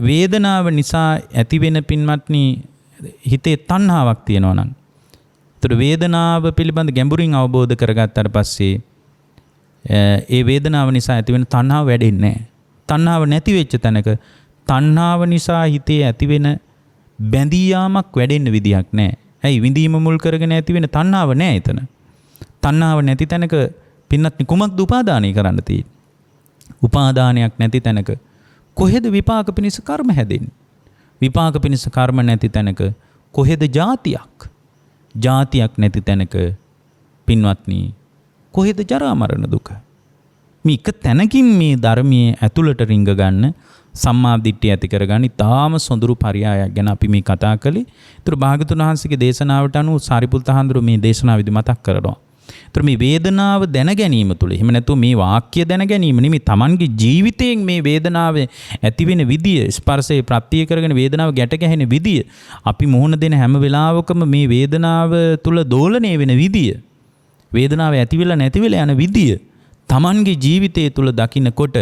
වේදනාව නිසා ඇතිවෙන පින්වත්නි හිතේ තණ්හාවක් තියෙනවා නම් ඒතර වේදනාව පිළිබඳ ගැඹුරින් අවබෝධ කරගත්තාට පස්සේ ඒ වේදනාව නිසා ඇතිවෙන තණ්හාව වැඩෙන්නේ නැහැ. තණ්හාව නැති වෙච්ච තැනක තණ්හාව නිසා හිතේ ඇතිවෙන බැඳී යාමක් වැඩෙන්න විදියක් නැහැ. ඇයි විඳීම මුල් කරගෙන ඇතිවෙන තණ්හාව නැහැ එතන. තණ්හාව නැති තැනක පින්නත් කුමක්ද උපාදානය කරන්න තියෙන්නේ? උපාදානයක් නැති තැනක කොහෙද විපාක පිණිස කර්ම හැදෙන්නේ? විපාක පිණිස කර්ම නැති තැනක කොහෙද ජාතියක්? ජාතියක් නැති තැනක පින්වත්නි කොහෙද ජරා මරණ දුක? මේක තැනකින් මේ ධර්මයේ ඇතුළට රිංග ගන්න සම්මා දිට්ඨිය ඇති කරගන්න ඉතාම සොඳුරු පරයයක් ගැන අපි මේ කතා කළේ. ඒතර භාගතුන් වහන්සේගේ දේශනාවට අනුව සාරිපුත්ත හාමුදුරුවෝ මේ දේශනාවේදී මතක් කරනවා. ඒතර මේ වේදනාව දැන ගැනීම තුළ එහෙම නැත්නම් මේ වාක්‍ය දැන ගැනීම නෙමෙයි Tamanගේ ජීවිතයෙන් මේ වේදනාව ඇති වෙන විදිය ස්පර්ශයේ ප්‍රත්‍ය කරගෙන වේදනාව ගැට ගැහෙන විදිය අපි මුහුණ දෙන හැම වෙලාවකම මේ වේදනාව තුළ දෝලණය වෙන විදිය වේදනාව ඇති වෙලා නැති වෙලා යන විදිය Tamanගේ ජීවිතය තුළ දකින්නකොට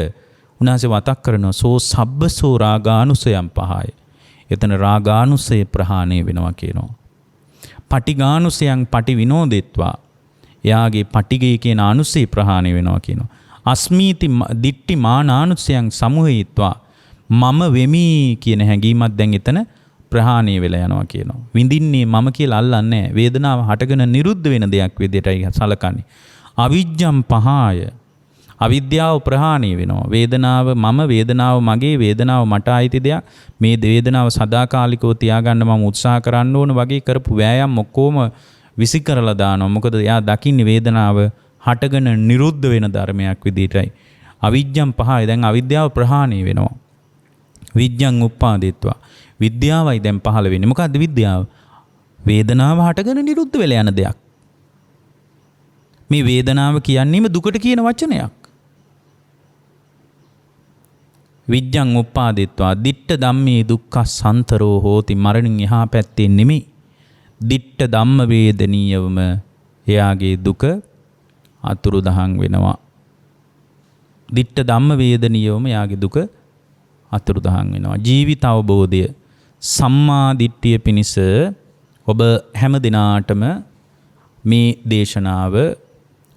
උන්වහන්සේ වතක් කරනවා සෝ සබ්බසෝ රාගානුසයම් පහය. එතන රාගානුසය ප්‍රහාණය වෙනවා කියනවා. පටිඝානුසයන් පටි විනෝදෙත්වා. එයාගේ පටිඝය කියන අනුසය ප්‍රහාණය වෙනවා කියනවා. අස්මීති දිට්ටි මානානුසයන් සමුහයත්වා. මම වෙමි කියන හැඟීමක් දැන් එතන ප්‍රහාණය වෙලා යනවා කියනවා. විඳින්නේ මම කියලා අල්ලන්නේ නැහැ. වේදනාව හටගෙන නිරුද්ධ වෙන දෙයක් විදිහටයි සලකන්නේ. අවිජ්ජම් පහය. අවිද්‍යාව ප්‍රහාණය වෙනවා. වේදනාව මම, වේදනාව මගේ, වේදනාව මට අයිති දෙයක්. මේ වේදනාව සදාකාලිකව තියාගන්න මම උත්සාහ කරන්න ඕන වගේ කරපු වෑයම් ඔක්කොම විසි කරලා දානවා. මොකද එයා දකින්නේ වේදනාව හටගෙන නිරුද්ධ වෙන ධර්මයක් විදිහටයි. අවිජ්ජම් පහය. දැන් අවිද්‍යාව ප්‍රහාණය වෙනවා. විජ්ජං උප්පාදෙත්වා. විද්‍යාවයි දැන් පහළ වෙන්නේ. මොකද්ද විද්‍යාව? වේදනාව හටගෙන නිරුද්ධ වෙලා යන දෙයක්. මේ වේදනාව කියන්නේම දුකට කියන වචනයක්. විජ්ජං උප්පාදෙත්වා දිට්ඨ ධම්මේ දුක්ඛ සන්තරෝ හෝති. මරණින් එහා පැත්තේ නෙමෙයි. දිට්ඨ ධම්ම වේදනීයවම එයාගේ දුක අතුරුදහන් වෙනවා. දිට්ඨ ධම්ම වේදනීයවම එයාගේ දුක අතුරුදහන් වෙනවා. ජීවිත අවබෝධය සම්මා දිට්ඨිය පිණිස ඔබ හැම දිනාටම මේ දේශනාව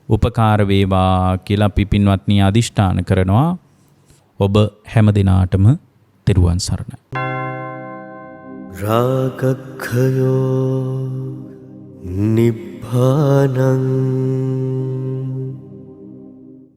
උපකාර වේවා කියලා අපි පින්වත්නි අදිෂ්ඨාන කරනවා. ඔබ හැම දිනාටම තෙරුවන් සරණයි. රාගක්ඛයෝ නිබ්බානං